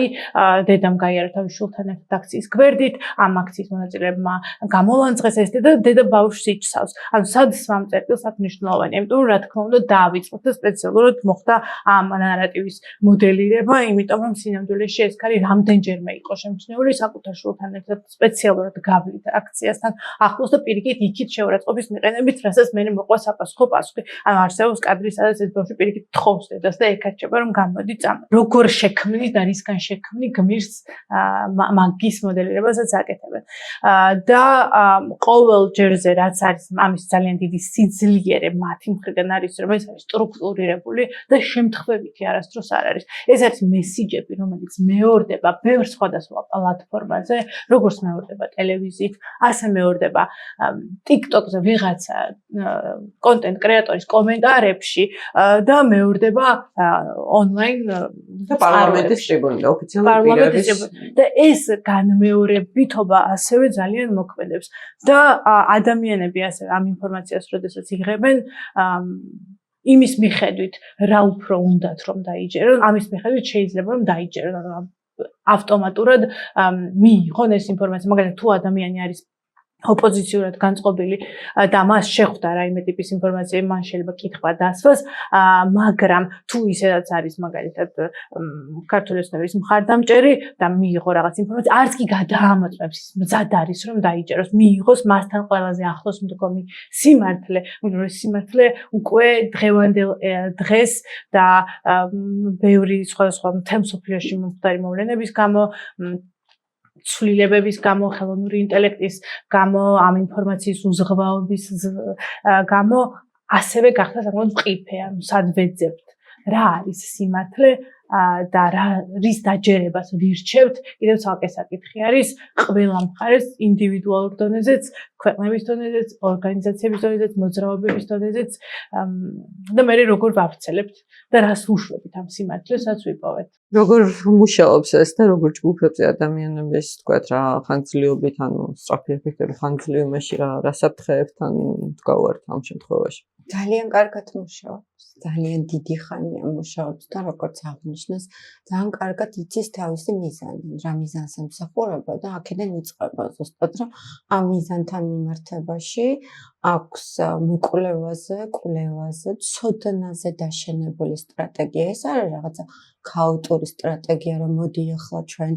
დედამ გაიარა თავის შვილთან ერთად აქციის გვერდით, ამ აქციის მონაწილეებმა გამოლანძღეს ეს და დედა ბავშვს იჩსავს. ანუ სადსვამ წერტილს აქ მნიშვნელოვანია, იმიტომ რა თქმა უნდა დაავიწყოთ და სპეციალურად მოხდა ამ ნარატივის მოდელირება, იმიტომ რომ სინამდვილეში ეს ქალი რამდენჯერმე იყო შემჩნეული საკუთარ შვილთან ერთად სპეციალურად გავლით აქციასთან ახლოს და პირიქით იქით შეურაცხყოფის მიყენებით, რასაც მე მოყვა საპასუხო პასუხი. ანუ არსებობს კადრი, სადაც ეს ბავშვი პირიქით თხოვს დედას და ეკაჭება რომ გამოდი წამ. როგორ შექმნი და რისგან შექმნი გმირს მაგის მოდელირებასაც აკეთებენ. და ყოველ ჯერზე რაც არის ამის ძალიან დიდი სიძლიერე მათი მხრიდან არის რომ ეს არის სტრუქტურირებული და შემთხვევითი არასდროს არ არის. ეს არის მესიჯები რომელიც მეორდება ბევრ სხვადასხვა პლატფორმაზე, როგორც მეორდება ტელევიზიით, ასე მეორდება TikTok-ზე ვიღაცა კონტენტ კრეატორის კომენტარებში და მეორდება online და პარლამენტის ტრიბუნაზე ოფიციალური პირების და ეს განმეორებითობა ასევე ძალიან მოქმედებს და ადამიანები ასე ამ ინფორმაციას როდესაც იღებენ იმის მიხედვით რა უფრო უნდათ რომ დაიჯერონ ამის მიხედვით შეიძლება რომ დაიჯერონ ავტომატურად მიიღონ ეს ინფორმაცია მაგალითად თუ ადამიანი არის ოპოზიციურად განწყობილი და მას შეხვდა რაიმე ტიპის ინფორმაცია, მან შეიძლება კითხვა დასვას, მაგრამ თუ ისედაც არის მაგალითად ქართული ოცნების მხარდამჭერი და მიიღო რაღაც ინფორმაცია, არც კი გადაამოწმებს, ის მზად არის რომ დაიჭეროს, მიიღოს მასთან ყველაზე ახლოს მდგომი სიმართლე, მაგრამ ეს სიმართლე უკვე დღევანდელ დღეს და ბევრი სხვადასხვა მთელ მსოფლიოში მომხდარი მოვლენების გამო ცვლილებების გამო, ხელოვნური ინტელექტის გამო, ამ ინფორმაციის უზღვაობის გამო ასევე გახდა საკმაოდ მყიფე, ანუ სად ვეძებთ, რა არის სიმართლე და რის დაჯერებას ვირჩევთ, კიდევ ცალკე საკითხი არის ყველა მხარეს ინდივიდუალურ დონეზეც, ქვეყნების დონეზეც, ორგანიზაციების დონეზეც, მოძრაობების დონეზეც და მე როგორ ვავრცელებთ და რას ვუშვებით ამ სიმართლესაც ვიპოვეთ. როგორ მუშაობს ეს და როგორ ჯგუფებზე ადამიანების თქვათ რა ხანგრძლივობით, ანუ სწრაფი ეფექტები ხანგრძლივობაში რა საფრთხეებთ ან დგავართ ამ შემთხვევაში? ძალიან კარგად მუშაობს, ძალიან დიდი ხანია მუშაობს და როგორც აღნიშნეს, ძალიან კარგად იცის თავისი მიზანი, რა მიზანს ემსახურება და აქედან იწყება ზუსტად რომ ამ მიზანთან მიმართებაში აქვს კვლევაზე, ცოდნაზე დაშენებული სტრატეგია. ეს არის რაღაცა ქაოტური სტრატეგია, რომ მოდი ახლა ჩვენ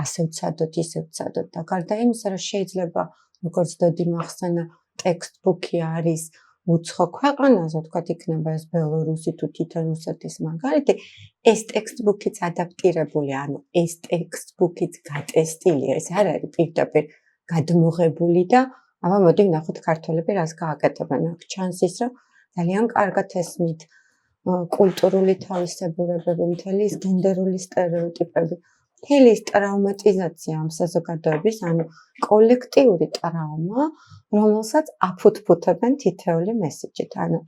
ასე ვცადოთ, ისე ვცადოთ და გარდა იმისა, რომ შეიძლება როგორც დოდი მახსენა ტექსტბუქი არის უცხო ქვეყანაზე, თქვათ იქნება ეს ბელორუსი თუ თითონ რუსეთის მაგალითი, ეს ტექსტბუქიც ადაპტირებული, ანუ ეს ტექსტბუქიც გატესტილია, ეს არ არის პირდაპირ გადმოღებული და აბა მოდი ვნახოთ ქართველები რას გააკეთებენ. აქ ჩანს ის, რომ ძალიან კარგად ესმით კულტურული თავისებურებები, მთელი ის გენდერული სტერეოტიპები, მთელი ის ტრავმატიზაცია ამ საზოგადოების, ანუ კოლექტიური ტრავმა, რომელსაც აფუთფუთებენ თითეული მესიჯით. ანუ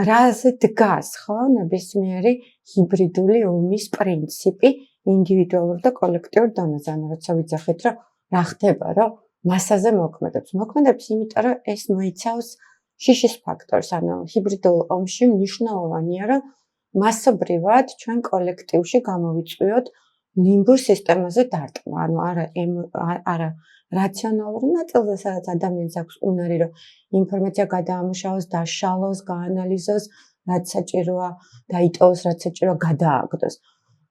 რაზე დგას ხო ნებისმიერი ჰიბრიდული ომის პრინციპი ინდივიდუალურ და კოლექტიურ დონეზე. ანუ როცა ვიძახით, რომ რა ხდება, რომ მასაზე მოქმედებს, იმიტომ რომ ეს მოიცავს შიშის ფაქტორს, ანუ ჰიბრიდულ ომში მნიშვნელოვანია, რომ მასობრივად ჩვენ კოლექტივში გამოვიწვიოთ ლიმბურ სისტემაზე დარტყმა, ანუ არა რაციონალური ნაწილზე, სადაც ადამიანს აქვს უნარი, რომ ინფორმაცია გადაამუშავოს, დაშალოს, გაანალიზოს, რაც საჭიროა, დაიტოვოს, რაც საჭიროა, გადააგდოს.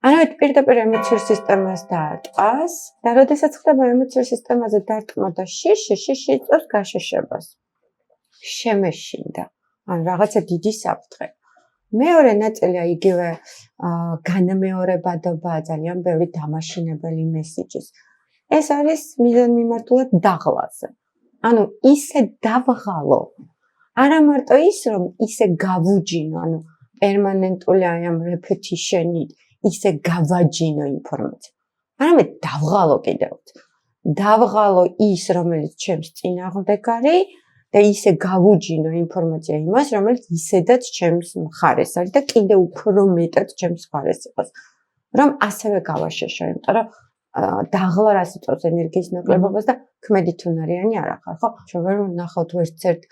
ანუ პირდაპირ ემოციურ სისტემას დაარტყას და როდესაც ხდება ემოციურ სისტემაზე დარტყმა და შიში იწვევს გაშეშებას. შემეშინდა. ან რაღაცა დიდი საფრთხე. მეორე ნაწილია იგივე განმეორებადობა, ძალიან ბევრი დამაშინებელი მესიჯის. ეს არის მიზანმიმართულად დაღლაზე. ანუ ისე დავღალო. არა მარტო ის, რომ ისე გავუჯინო, ანუ პერმანენტული აი ამ repetition-ით ისე გავაჯინო ინფორმაცია. არამედ დავღალო კიდევაც. დავღალო ის, რომელიც ჩემს წინააღმდეგ არის და ისე გავუჯინო ინფორმაცია იმას, რომელიც ისედაც ჩემს მხარეს არის და კიდევ უფრო მეტად ჩემს მხარეს იყოს. რომ ასევე გავაშეშო, იმიტომ რომ დაღლა რას იწვევს ენერგიის ნაკლებობას და ქმედით უნარიანი არ ახარ, ხო? ჩვენ ვერ ვნახავთ ვერცერთ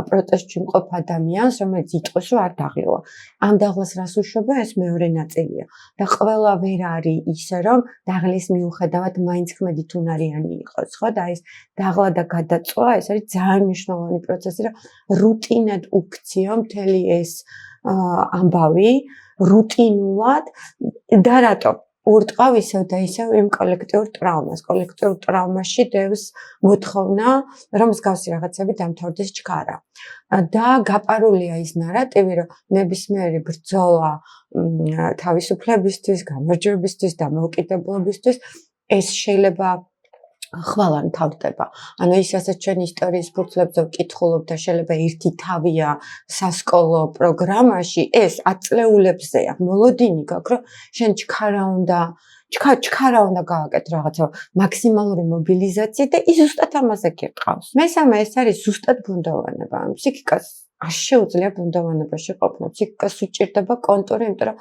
პროტესტში მყოფ ადამიანს, რომელიც იტყვის, რომ არ დაღლილა. ამ დაღლას რას უშვება, ეს მეორე ნაწილია. და ყველა ვერ არის ისე, რომ დაღლის მიუხედავად მაინც ქმედით უნარიანი იყოს, ხო? და ეს დაღლა და გადაწვა, ეს არის ძალიან მნიშვნელოვანი პროცესი, რომ რუტინად უქციო მთელი ეს ამბავი, რუტინულად და რატო? ურტყავ ისევ და ისევ იმ კოლექტიურ ტრავმას. კოლექტიურ ტრავმაში დევს მოთხოვნა, რომ მსგავსი რაღაცები დამთავრდეს ჩქარა. და გაპარულია ის ნარატივი, რომ ნებისმიერი ბრძოლა თავისუფლებისთვის, გამარჯვებისთვის, დამოუკიდებლობისთვის ეს შეიძლება ხვალან თავდება. ანუ ის რასაც ჩვენ ისტორიის ფურცლებზე ვკითხულობ და შეიძლება ერთი თავია სასკოლო პროგრამაში, ეს აწლეულებზეა. მოლოდინი გაქვს, რომ შენ ჩქარა უნდა გააკეთო რაღაცა მაქსიმალური მობილიზაცია და ის ზუსტად ამაზე გიყავს. მესამე ეს არის ზუსტად ბუნდოვანება. ფსიქიკას არ შეუძლია ბუნდოვანებაში ყოფნა. ფსიქიკას უჭირდება კონტური, იმიტომ რომ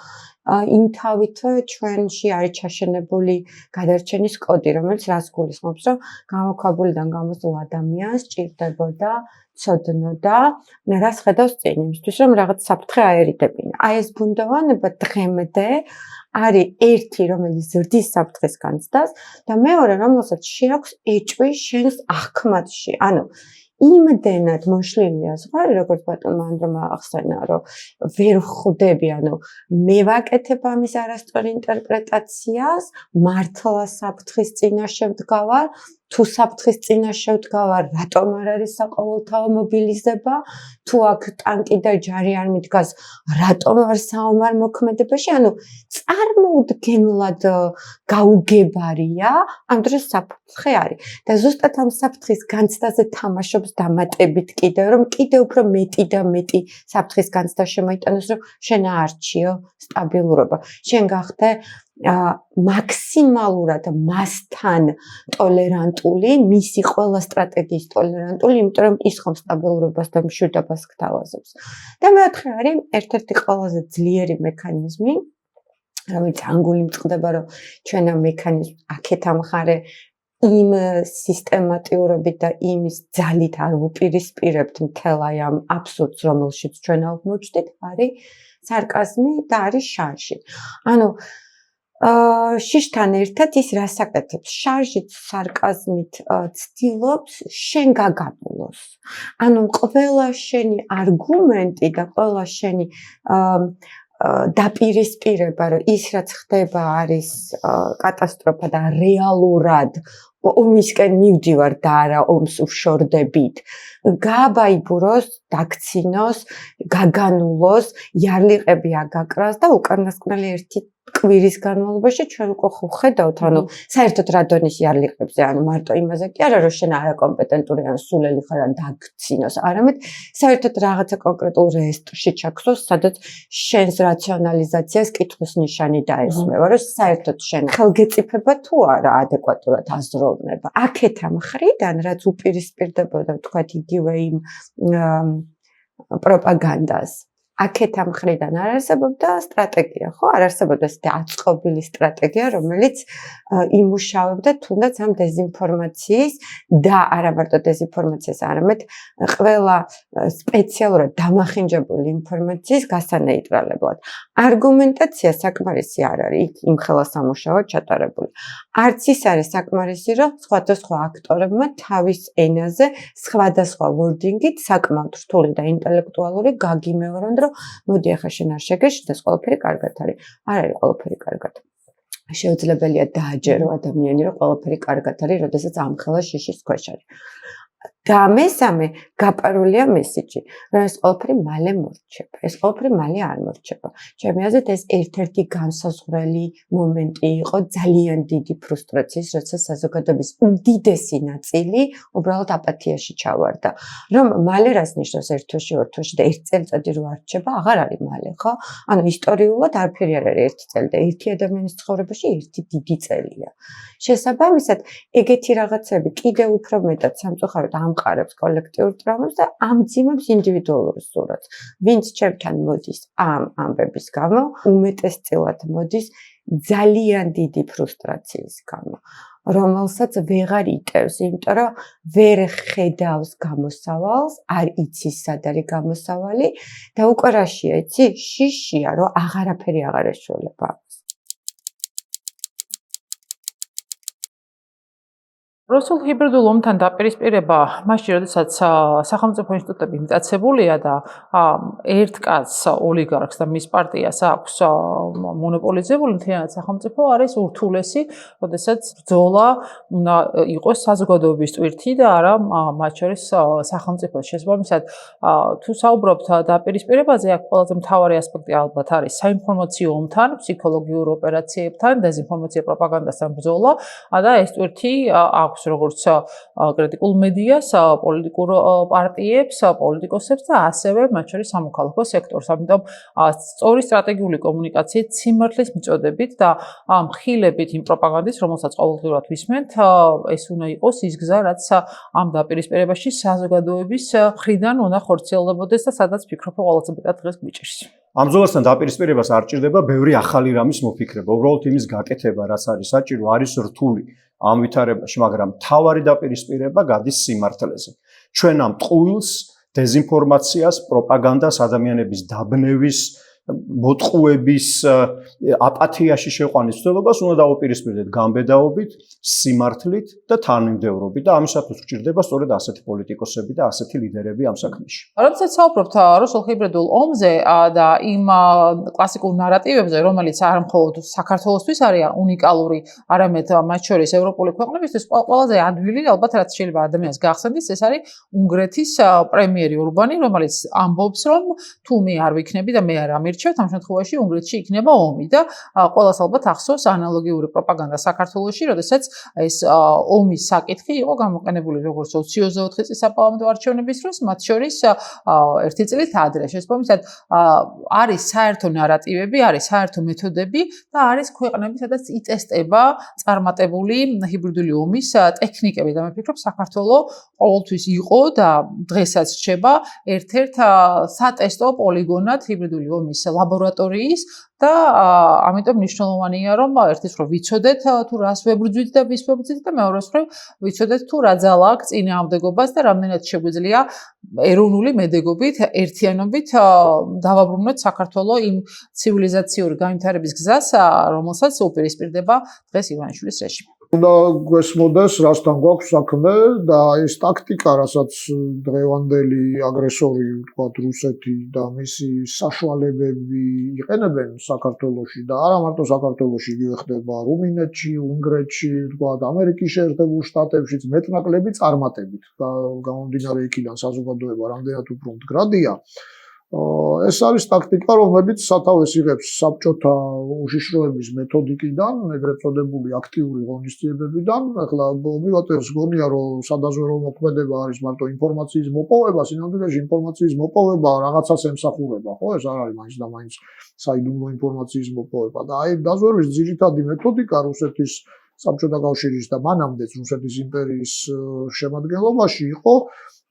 იმ თავით ჩვენში არის ჩაშენებული გადარჩენის კოდი, რომელიც რას გულისხმობს, რომ გამოქვაბულიდან გამოსულ ადამიანს ჭირდებოდა ცოდნოდა, რას ხედავს წინ იმისთვის, რომ რაღაც საფრთხე აერიდებინა. აი ეს ბუნდოვანება დღემდე არის ერთი, რომელიც ზრდის საფრთხის განცდას და მეორე, რომელსაც შეაქვს ეჭვი შენს აღქმაში. ანუ იმდენად მოშლილია ზღვარი, როგორც ბატონმა ანდრომა ახსენა, რომ ვერ ხვდები, ანუ მე ვაკეთებ ამის არასწორ ინტერპრეტაციას, მართლა საფრთხის წინაშე ვდგავარ, თუ საფრთხის წინაშე ვდგავარ, რატომ არ არის საყოველთაო მობილიზება, თუ აქ ტანკი და ჯარი არ მიდგას, რატომ არ საომარ მოქმედებაში, ანუ წარმოუდგენლად გაუგებარია, ამ დროს საფრთხე არის. და ზუსტად ამ საფრთხის განცდაზე თამაშობს დამატებით კიდევ, რომ კიდევ უფრო მეტი და მეტი საფრთხის განცდა შემოიტანოს, რომ შენ აარჩიო სტაბილურობა. შენ გახდე მაქსიმალურად მასთან ტოლერანტული, მისი ყველა სტრატეგიის ტოლერანტული, იმიტომ რომ ის ხომ სტაბილურობას და მშვიდობას გთავაზობს. და მეოთხე არის ერთ-ერთი ყველაზე ძლიერი მექანიზმი, რომელიც ანგული მწყდება, რომ ჩვენ ამ მექანიზმს აქეთ ამხარე იმ სისტემატიურობით და იმის ძალით არ უპირისპირებთ მთელ აი ამ აბსურდს, რომელშიც ჩვენ აღმოჩნდით, არის სარკაზმი და არის შარჟი. ანუ შიშთან ერთად ის რას აკეთებს? შარჟით, სარკაზმით ცდილობს შენ გაგაბულოს. ანუ ყველა შენი არგუმენტი და ყველა შენი დაპირისპირება, რომ ის რაც ხდება არის კატასტროფა და რეალურად ომისკენ მივდივარ და არა ომს უშორდებით. გააბაიბუროს, დაგცინოს, გაგანულოს, იარლიყები აგაკრას და უკანასკნელი ერთი კვირის განმავლობაში ჩვენ უკვე ხედავთ, ანუ საერთოდ რა დონის იარლიყებზე, ანუ მარტო იმაზე კი არა, რომ შენ არაკომპეტენტური ან სულელი ხარ ან დაგცინოს, არამედ საერთოდ რაღაცა კონკრეტულ რეესტრში ჩაქსოს, სადაც შენს რაციონალიზაციას კითხვის ნიშანი დაესმევა, რომ საერთოდ შენ ხელგეწიფება თუ არა ადეკვატურად აზროვნება. აქეთ ამ მხრიდან, რაც უპირისპირდებოდა, თქვათ, იგივე იმ პროპაგანდას. აქეთ ამ მხრიდან არ არსებობდა სტრატეგია, ხო? არ არსებობდა ესეთი აწყობილი სტრატეგია, რომელიც იმუშავებდა თუნდაც ამ დეზინფორმაციის და არა მარტო დეზინფორმაციის, არამედ ყველა სპეციალურად დამახინჯებული ინფორმაციის გასანეიტრალებლად. არგუმენტაცია საკმარისი არ არის იმ ხელა სამუშაოდ ჩატარებული. არც ის არის საკმარისი, რომ სხვადასხვა აქტორებმა თავის ენაზე სხვადასხვა ვორდინგით საკმაოდ რთული და ინტელექტუალური გაგიმეორონ, რომ მოდი ახლა შენ არ შეგეშინდეს, ყველაფერი კარგად არის. არ არის ყველაფერი კარგად. შეუძლებელია დააჯერო ადამიანი, რომ ყველაფერი კარგად არის, როდესაც ამ ხელა შიშის ქვეშ არის. და მესამე გაპარულია მესიჯი, რომ ეს ყველაფერი მალე მორჩება. ეს ყველაფერი მალე არ მორჩება. ჩემი აზრით ეს ერთ-ერთი განსაზღვრელი მომენტი იყო ძალიან დიდი ფრუსტრაციის, როცა საზოგადოების უდიდესი ნაწილი უბრალოდ აპათიაში ჩავარდა. რომ მალე რას ნიშნავს ერთ თვეში, ორ თვეში და ერთ წელიწადი რო არ რჩება, აღარ არის მალე, ხო? ანუ ისტორიულად არაფერი არ არის ერთი წელი და ერთი ადამიანის ცხოვრებაში ერთი დიდი წელია. შესაბამისად, ეგეთი რაღაცები კიდევ უფრო მეტად სამწუხაროდ ამყარებს კოლექტიურ ტრავმებს და ამძიმებს ინდივიდუალურ სურათს. ვინც ჩემთან მოდის ამ ამბების გამო, უმეტესწილად მოდის ძალიან დიდი ფრუსტრაციის გამო, რომელსაც ვეღარ იტევს, იმიტომ რომ ვერ ხედავს გამოსავალს, არ იცის სად არის გამოსავალი და უკვე რაშია, იცი? შიშია, რომ აღარაფერი აღარ ეშველება. რუსულ ჰიბრიდულ ომთან დაპირისპირება მაშინ, როდესაც სახელმწიფო ინსტიტუტები მტაცებულია და ერთ კაცს, ოლიგარქს და მის პარტიას აქვს მონოპოლიზებული მთლიანად სახელმწიფო, არის ურთულესი, როდესაც ბრძოლა უნდა იყოს საზოგადოების ტვირთი და არა მათ შორის სახელმწიფოს. შესაბამისად, თუ საუბრობთ დაპირისპირებაზე, აქ ყველაზე მთავარი ასპექტი ალბათ არის საინფორმაციო ომთან, ფსიქოლოგიურ ოპერაციებთან, დეზინფორმაცია, პროპაგანდასთან ბრძოლა და ეს ტვირთი აქვს როგორც კრიტიკულ მედიას, პოლიტიკურ პარტიებს, პოლიტიკოსებს და ასევე მათ შორის სამოქალაქო სექტორს. ამიტომ სწორი სტრატეგიული კომუნიკაციით, სიმართლის მიწოდებით და მხილებით იმ პროპაგანდის, რომელსაც ყოველდღიურად ვისმენთ, ეს უნდა იყოს ის გზა, რაც ამ დაპირისპირებაში საზოგადოების მხრიდან უნდა ხორციელდებოდეს და სადაც ფიქრობ, ყველაზე მეტად დღეს გვიჭირს. ამ ბრძოლასთან დაპირისპირებას არ ჭირდება ბევრი ახალი რამის მოფიქრება. უბრალოდ იმის გაკეთება, რაც არის საჭირო, არის რთული ამ ვითარებაში, მაგრამ მთავარი დაპირისპირება გადის სიმართლეზე. ჩვენ ამ ტყუილს, დეზინფორმაციას, პროპაგანდას, ადამიანების დაბნევის მოტყუების აპათიაში შეყვანის ცდელობას უნდა დავუპირისპირდეთ გამბედაობით, სიმართლით და თანმიმდევრობით და ამისათვის გვჭირდება სწორედ ასეთი პოლიტიკოსები და ასეთი ლიდერები ამ საქმეში. როდესაც საუბრობთ რუსულ ჰიბრიდულ ომზე და იმ კლასიკურ ნარატივებზე, რომელიც არ მხოლოდ საქართველოსთვის არის უნიკალური, არამედ მათ შორის ევროპული ქვეყნებისთვის, ყველაზე ადვილი ალბათ რაც შეიძლება ადამიანს გახსენდეს, ეს არის უნგრეთის პრემიერი ურბანი, რომელიც ამბობს, რომ თუ მე არ ვიქნები და მე არ ამირჩევთ, ამ შემთხვევაში უნგრეთში იქნება ომი და ყველას ალბათ ახსოვს ანალოგიური პროპაგანდა საქართველოში, როდესაც ეს ომის საკითხი იყო გამოყენებული როგორც 24 წლის საპარლამენტო არჩევნების დროს, მათ შორის ერთი წლით ადრე. შესაბამისად, არის საერთო ნარატივები, არის საერთო მეთოდები და არის ქვეყნები, სადაც იტესტება წარმატებული ჰიბრიდული ომის ტექნიკები და მე ვფიქრობ, საქართველოს ყოველთვის იყო და დღესაც რჩება ერთ-ერთ სატესტო პოლიგონად ჰიბრიდული ომის ლაბორატორიის და ამიტომ მნიშვნელოვანია რომ ერთის მხრივ ვიცოდეთ თუ რას ვებრძვით და ვის ვებრძვით და მეორეს მხრივ ვიცოდეთ თუ რა ძალა აქვს წინააღმდეგობას და რამდენად შეგვიძლია ეროვნული მედეგობით, ერთიანობით დავაბრუნოთ საქართველოს იმ ცივილიზაციური განვითარების გზას, რომელსაც უპირისპირდება დღეს ივანიშვილის რეჟიმი. უნდა გვესმოდეს, რასთან გვაქვს საქმე და ეს ტაქტიკა, რასაც დღევანდელი აგრესორი, ვთქვათ, რუსეთი და მისი საშუალებები იყენებენ საქართველოში და არა მარტო საქართველოში, იგივე ხდება რუმინეთში, უნგრეთში, ვთქვათ, ამერიკის შეერთებულ შტატებშიც მეტნაკლები წარმატებით. გამომდინარე იქიდან საზოგადოება რამდენად უფრო მდგრადია. ეს არის ტაქტიკა, რომელიც სათავეს იღებს საბჭოთა უშიშროების მეთოდიკიდან, ეგრეთ წოდებული აქტიური ღონისძიებებიდან. ახლა მოვატევს გონია, რომ სადაზვერო მოქმედება არის მარტო ინფორმაციის მოპოვება, სინამდვილეში ინფორმაციის მოპოვება რაღაცას ემსახურება, ხო? ეს არ არის მაინც და მაინც საიდუმლო ინფორმაციის მოპოვება და აი დაზვერვის ძირითადი მეთოდიკა რუსეთის საბჭოთა კავშირის და მანამდეც რუსეთის იმპერიის შემადგენლობაში იყო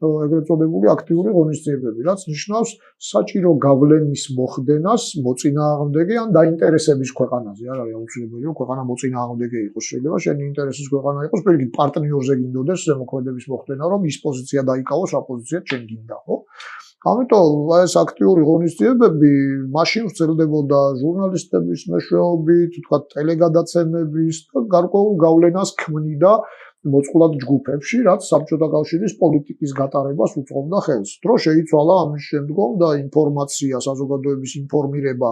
ეგრეთ წოდებული აქტიური ღონისძიებები, რაც ნიშნავს საჭირო გავლენის მოხდენას მოწინააღმდეგე ან დაინტერესების ქვეყანაზე. არ არის აუცილებელი, რომ ქვეყანა მოწინააღმდეგე იყოს. შეიძლება შენი ინტერესის ქვეყანა იყოს, პირიქით პარტნიორზე გინდოდეს ზემოქმედების მოხდენა, რომ ის პოზიცია დაიკავოს, რა პოზიციაც შენ გინდა, ხო? ამიტომ ეს აქტიური ღონისძიებები მაშინ ვრცელდებოდა ჟურნალისტების მეშვეობით, თქვათ, ტელეგადაცემების და გარკვეულ გავლენას ქმნიდა მოწყვლად ჯგუფებში, რაც საბჭოთა კავშირის პოლიტიკის გატარებას უწყობდა ხელს. დრო შეიცვალა ამის შემდგომ და ინფორმაცია, საზოგადოების ინფორმირება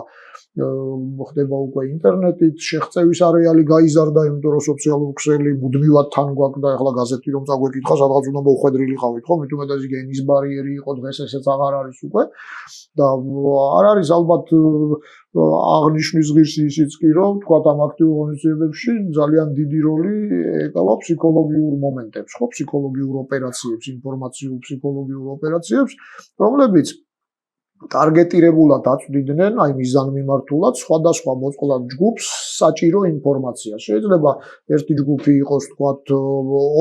ხდება უკვე ინტერნეტით, შეღწევის არეალი გაიზარდა, იმიტომ რომ სოციალური ქსელი მუდმივად თან გვაქვს და ახლა გაზეთი რომ წაგვეკითხა, სადღაც უნდა მოხვედრილიყავით, ხო? მით უმეტეს იგი ენის ბარიერი იყო, დღეს ესეც აღარ არის უკვე და არ არის ალბათ აღნიშნის ღირსი ისიც კი რომ თქვა ამ აქტიურ ღონისძიებებში ძალიან დიდი როლი ეკავა ფსიქოლოგიურ მომენტებს, ხო, ფსიქოლოგიურ ოპერაციებს, ინფორმაციულ ფსიქოლოგიურ ოპერაციებს, რომლებიც ტარგეტირებულად აწვდიდნენ, აი მიზანმიმართულად სხვადასხვა მოწყვლად ჯგუფს საჭირო ინფორმაცია. შეიძლება ერთი ჯგუფი იყოს, თქვათ,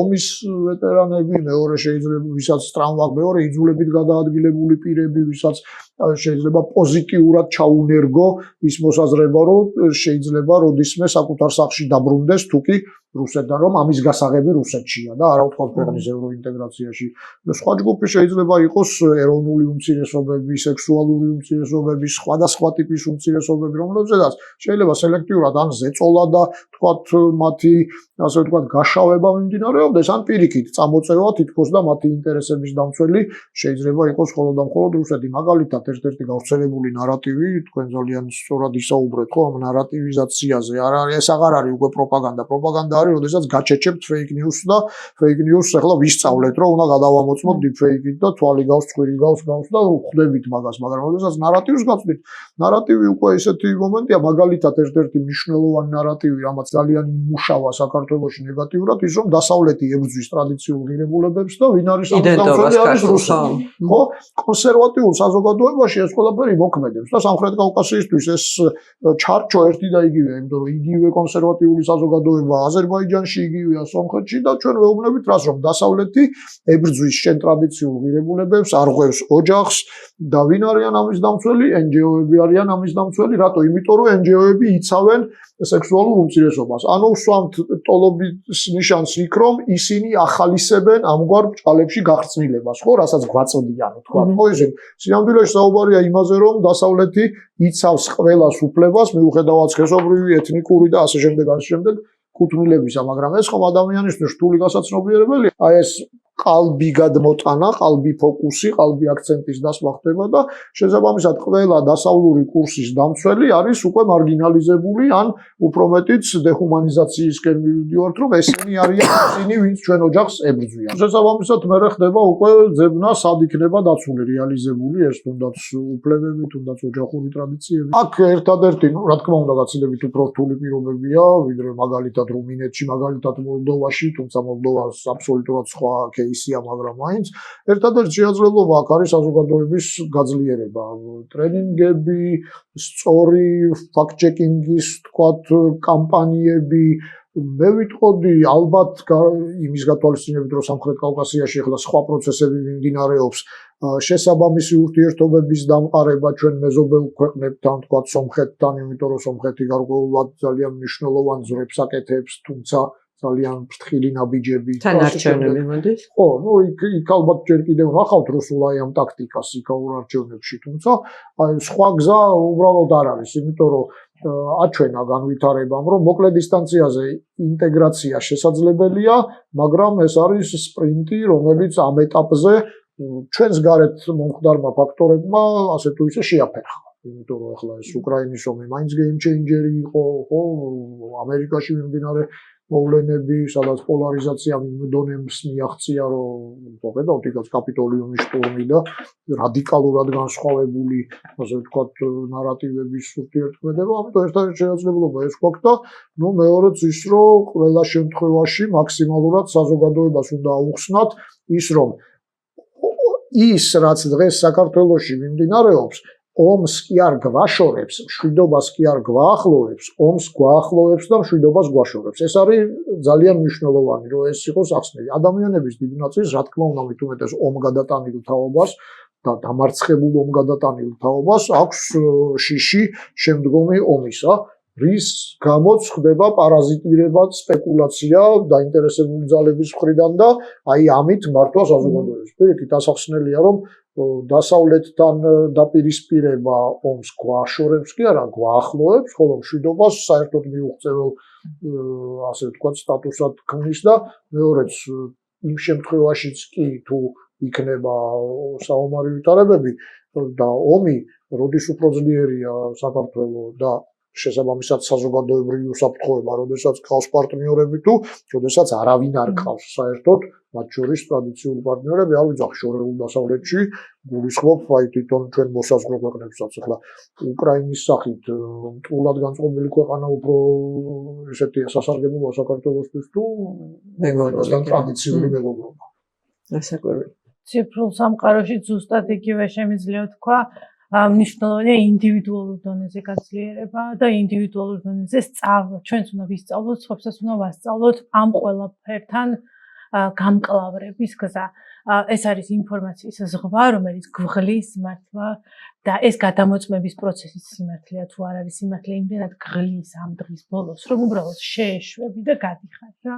ომის ვეტერანები, მეორე შეიძლება ვისაც ტრავმა, მეორე იძულებით გადაადგილებული პირები, ვისაც შეიძლება პოზიტიურად ჩაუნერგო ის მოსაზრება, რომ შეიძლება როდისმე საკუთარ სახლში დაბრუნდეს, თუკი რუსეთთან, რომ ამის გასაღები რუსეთშია და არა ვთქვათ ქვეყნის ევროინტეგრაციაში. სხვა ჯგუფი შეიძლება იყოს ეროვნული უმცირესობები, სექსუალური უმცირესობები, სხვადასხვა ტიპის უმცირესობები, რომლებზედაც შეიძლება სელექტიურად ან ზეწოლა და ვთქვათ მათი ასე ვთქვათ გაშავება მიმდინარეობდეს, ან პირიქით წამოწევა თითქოს და მათი ინტერესების დამცველი შეიძლება იყოს მხოლოდ და მხოლოდ რუსეთი. მაგალითად ერთ-ერთი გავრცელებული ნარატივი, თქვენ ძალიან სწორად ისაუბრეთ, ხო, ამ ნარატივიზაციაზე. არ არის, ეს აღარ არის უკვე პროპაგანდა. პროპაგანდა არის, როდესაც გაჩეჩებთ fake news და fake news ახლა ვისწავლეთ, რომ უნდა გადავამოწმოთ deepfake-ით და თვალი გავს, წვირი გავს და ხვდებით მაგას, მაგრამ როდესაც ნარატივს გაწვდით, ნარატივი უკვე ისეთი მომენტია, მაგალითად ერთ-ერთი მნიშვნელოვანი ნარატივი, რამაც ძალიან იმუშავა საქართველოში ნეგატიურად, ის რომ დასავლეთი ებრძვის ტრადიციულ ღირებულებებს და ვინ არის ამის დამცველი არის რუსეთი. ხო? კონსერვატიულ საზოგადოებაში ეს ყველაფერი მოქმედებს და სამხრეთ კავკასიისთვის ეს ჩარჩო ერთი და იგივეა, იმიტომ რომ იგივე კონსერვატიული საზოგადოება აზერბაიჯანში იგივეა, სომხეთში და ჩვენ ვეუბნებით რას, რომ დასავლეთი ებრძვის შენ ტრადიციულ ღირებულებებს, არღვევს ოჯახს და ვინ არიან ამის დამცველი? NGO-ები არიან ამის დამცველი. რატო? იმიტომ რომ NGO-ები იცავენ სექსუალურ უმცირესობას. ანუ ვსვამთ ტოლობის ნიშანს იქ, რომ ისინი ახალისებენ ამგვარ ბრჭყალებში გახსნილებას, ხო, რასაც გვაწოდიან, თქვა. ხო, ისე სინამდვილეში საუბარია იმაზე, რომ დასავლეთი იცავს ყველას უფლებას, მიუხედავად სქესობრივი, ეთნიკური და ასე შემდეგ კუთვნილებისა, მაგრამ ეს ხომ ადამიანისთვის რთული გასაცნობიერებელია. აი ეს qalbi გადმოტანა, qalbi ფოკუსი, qalbi აქცენტის დასმა ხდება და შესაბამისად ყველა დასავლური კურსის დამცველი არის უკვე მარგინალიზებული ან უფრო მეტიც დეჰუმანიზაციისკენ მივიდივართ, რომ ესენი არიან ისინი, ვინც ჩვენ ოჯახს ებრძვიან. შესაბამისად მე ხდება უკვე ძებნა სად იქნება დაცული, რეალიზებული ეს თუნდაც უფლებები, თუნდაც ოჯახური ტრადიციები. აქ ერთადერთი, რა თქმა უნდა, გაცილებით უფრო რთული პირობებია, ვიდრე მაგალითად რუმინეთში, მაგალითად მოლდოვაში, თუმცა მოლდოვას აბსოლუტურად სხვა ისია, მაგრამ მაინც ერთადერთი შესაძლებლობა აქ არის საზოგადოების გაძლიერება, ტრენინგები, სწორი ფაქტ-ჩეკინგის, თქვათ, კამპანიები. მე ვიტყოდი, ალბათ იმის გათვალისწინებით, რომ სამხრეთ კავკასიაში ახლა სხვა პროცესები მიმდინარეობს, შესაბამისი ურთიერთობების დამყარება ჩვენ მეზობელ ქვეყნებთან, თქვათ, სომხეთთან, იმიტომ რომ სომხეთი გარკვეულად ძალიან მნიშვნელოვან ძვრებს აკეთებს, თუმცა ძალიან ფრთხილი ნაბიჯები. თანარჩევნები მოდის? ხო, ну იქ ალბათ ჯერ კიდევ ნახავთ რუსულ აი ამ ტაქტიკას იქაურ არჩევნებში, თუმცა აი სხვა გზა უბრალოდ არ არის, იმიტომ რომ აჩვენა განვითარებამ, რომ მოკლე დისტანციაზე ინტეგრაცია შესაძლებელია, მაგრამ ეს არის სპრინტი, რომელიც ამ ეტაპზე ჩვენს გარეთ მომხდარმა ფაქტორებმა ასე თუ ისე შეაფერხა. იმიტომ რომ ახლა ეს უკრაინის ომი მაინც game changer იყო, ხო, ამერიკაში მიმდინარე მოვლენები, სადაც პოლარიზაციამ იმ დონემს მიაღწია, რომ მოგვედავთ იქაც კაპიტოლიუმის შტურმი და რადიკალურად განსხვავებული, ასე ვთქვათ, ნარატივების ურთიერთქმედება, ამიტომ ერთადერთი შესაძლებლობა ეს გვაქვს და ნუ მეორეც ის, რომ ყველა შემთხვევაში მაქსიმალურად საზოგადოებას უნდა აუხსნათ ის, რომ ის, რაც დღეს საქართველოში მიმდინარეობს, ომს კი არ გვაშორებს, მშვიდობას კი არ გვაახლოვებს, ომს გვაახლოვებს და მშვიდობას გვაშორებს. ეს არის ძალიან მნიშვნელოვანი, რომ ეს იყოს ახსნილი. ადამიანების დიდი ნაწილის, რა თქმა უნდა, მით უმეტეს ომგადატანილ თაობას და დამარცხებულ ომგადატანილ თაობას აქვს შიში შემდგომი ომისა, რის გამოც ხდება პარაზიტირება, სპეკულაცია დაინტერესებული ძალების მხრიდან და აი ამით მართვა საზოგადოების. პირიქით ასახსნელია, რომ დასავლეთთან დაპირისპირება ომს გვაშორებს კი არა, გვაახლოვებს, ხოლო მშვიდობას საერთოდ მიუღწეულ ასე ვთქვათ სტატუსად ქმნის და მეორეც იმ შემთხვევაშიც კი თუ იქნება საომარი ვითარებები და ომი, როდის უფრო ძლიერია საქართველოს და შესაბამისად საზოგადოებრივი უსაფრთხოება, როდესაც ყავს პარტნიორები თუ როდესაც არავინ არ ყავს საერთოდ, მათ შორის ტრადიციული პარტნიორები, არ ვიცი, შორეულ დასავლეთში გულისხმობ აი თვითონ ჩვენ მოსაზღვრე ქვეყნებსაც, ახლა უკრაინის სახით მტრულად განწყობილი ქვეყანა უფრო ესეთი სასარგებლოა საქართველოსთვის თუ მეგობრებთან ტრადიციული მეგობრობა. ასაკვირველი. ციფრულ სამყაროში ზუსტად იგივე შემიძლია თქვა, მნიშვნელოვანია ინდივიდუალურ დონეზე გაძლიერება და ინდივიდუალურ დონეზე სწავლა. ჩვენც უნდა ვისწავლოთ, სხვებსაც უნდა ვასწავლოთ ამ ყველაფერთან გამკლავრების გზა. ეს არის ინფორმაციის ზღვა, რომელიც გვღლის მართლა და ეს გადამოწმების პროცესის სიმართლეა თუ არ არის სიმართლე, იმდენად გღლის ამ დღის ბოლოს, რომ უბრალოდ შეეშვები და გადიხარ რა.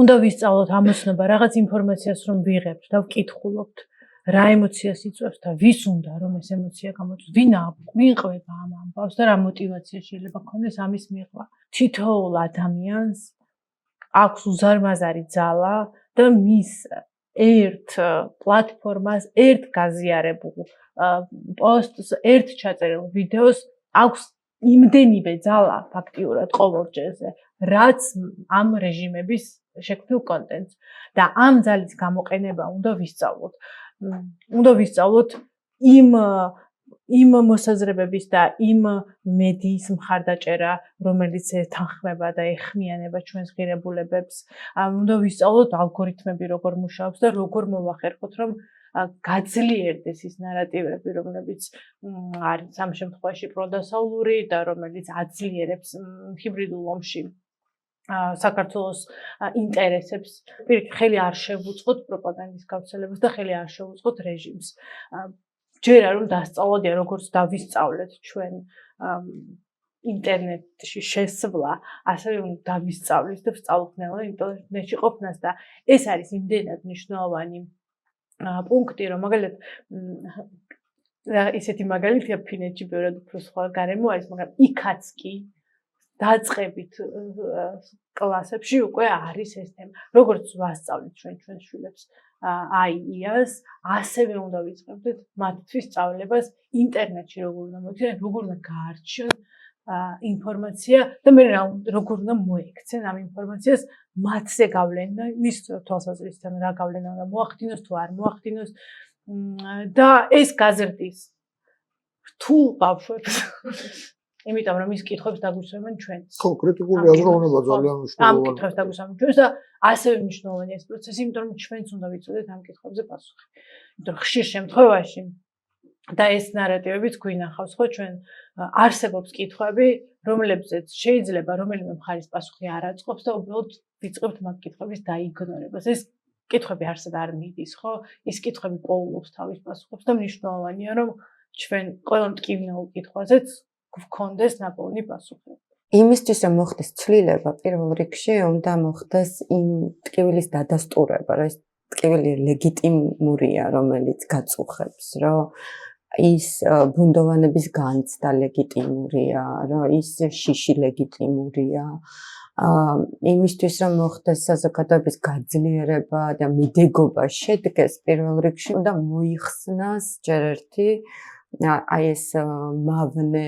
უნდა ვისწავლოთ ამოცნობა რაღაც ინფორმაციას რომ ვიღებთ და ვკითხულობთ. რა ემოციას იწვევს და ვის უნდა რომ ეს ემოცია გამოწვევს, ვინ ყვება ამ ამბავს და რა мотиваცია შეიძლება ქონდეს ამის მიღვა. თითოეულ ადამიანს აქვს უზარმაზარი ძალა და მის ერთ პლატფორმას, ერთ გაზიარებულ პოსტს, ერთ ჩაწერილ ვიდეოს აქვს იმდენივე ძალა ფაქტიურად ყოველ ჯერზე, რაც ამ რეჟიმების შექმნილ კონტენტს და ამ ძალის გამოყენება უნდა ვისწავლოთ. უნდა ვისწავლოთ იმ მოსაზრებების და იმ მედიის მხარდაჭერა, რომელიც ეთანხმება და ეხმიანება ჩვენს ღირებულებებს. უნდა ვისწავლოთ ალგორითმები როგორ მუშაობს და როგორ მოვახერხოთ, რომ გაძლიერდეს ის ნარატივები, რომლებიც არის ამ შემთხვევაში პროდასავლური და რომელიც აძლიერებს ჰიბრიდულ ომში საქართველოს ინტერესებს. პირიქით, ხელი არ შევუწყოთ პროპაგანდის გავრცელებას და ხელი არ შევუწყოთ რეჟიმს. ჯერა რომ დასწავლოდია, როგორც დავისწავლეთ ჩვენ ინტერნეტში შესვლა ასევე უნდა დავისწავლის და ვსწავლობ ინტერნეტში ყოფნას და ეს არის იმდენად მნიშვნელოვანი პუნქტი, რომ მაგალითად ისეთი მაგალითია ფინეთში ბევრად უფრო სხვა გარემო არის, მაგრამ იქაც კი დაწყებით კლასებში უკვე არის ეს თემა. როგორც ვასწავლეთ ჩვენ შვილებს AI-ს, ასევე უნდა ვიწყებდეთ მათთვის სწავლებას ინტერნეტში როგორ უნდა მოიქცნენ, როგორ უნდა გაარჩიონ ინფორმაცია და მე როგორ უნდა მოექცენ ამ ინფორმაციას მათზე გავლენის თვალსაზრისით, რა გავლენა უნდა მოახდინოს თუ არ მოახდინოს და ეს გაზრდის რთულ ბავშვებს იმიტომ რომ ის კითხვებს დაგვისვამენ ჩვენც. ხო, კრიტიკული აზროვნება ძალიან მნიშვნელოვანია. ამ კითხვებს დაგვისვამენ ჩვენც და ასევე მნიშვნელოვანია ეს პროცესი, იმიტომ რომ ჩვენც უნდა ვიცოდეთ ამ კითხვებზე პასუხი. იმიტომ რომ ხშირ შემთხვევაში და ეს ნარატივებიც გვინახავს, ხო, ჩვენ არსებობს კითხვები, რომლებზეც შეიძლება რომელიმე მხარის პასუხი არ აწყობს და უბრალოდ ვიწყებთ მაგ კითხვების დაიგნორებას. ეს კითხვები არსად არ მიდის, ხო? ის კითხვები პოულობს თავის პასუხებს და მნიშვნელოვანია, რომ ჩვენ ყველა მტკივნეულ კითხვაზეც გვქონდეს ნაპოვნი პასუხი. იმისთვის რომ მოხდეს ცვლილება, პირველ რიგში უნდა მოხდეს იმ ტკივილის დადასტურება, რომ ეს ტკივილი ლეგიტიმურია, რომელიც გაწუხებს, რომ ის ბუნდოვანების განცდა ლეგიტიმურია, რომ ის შიში ლეგიტიმურია. იმისთვის რომ მოხდეს საზოგადოების გაძლიერება და მიდეგობა შედგეს, პირველ რიგში უნდა მოიხსნას ჯერ ერთი აი ეს მავნე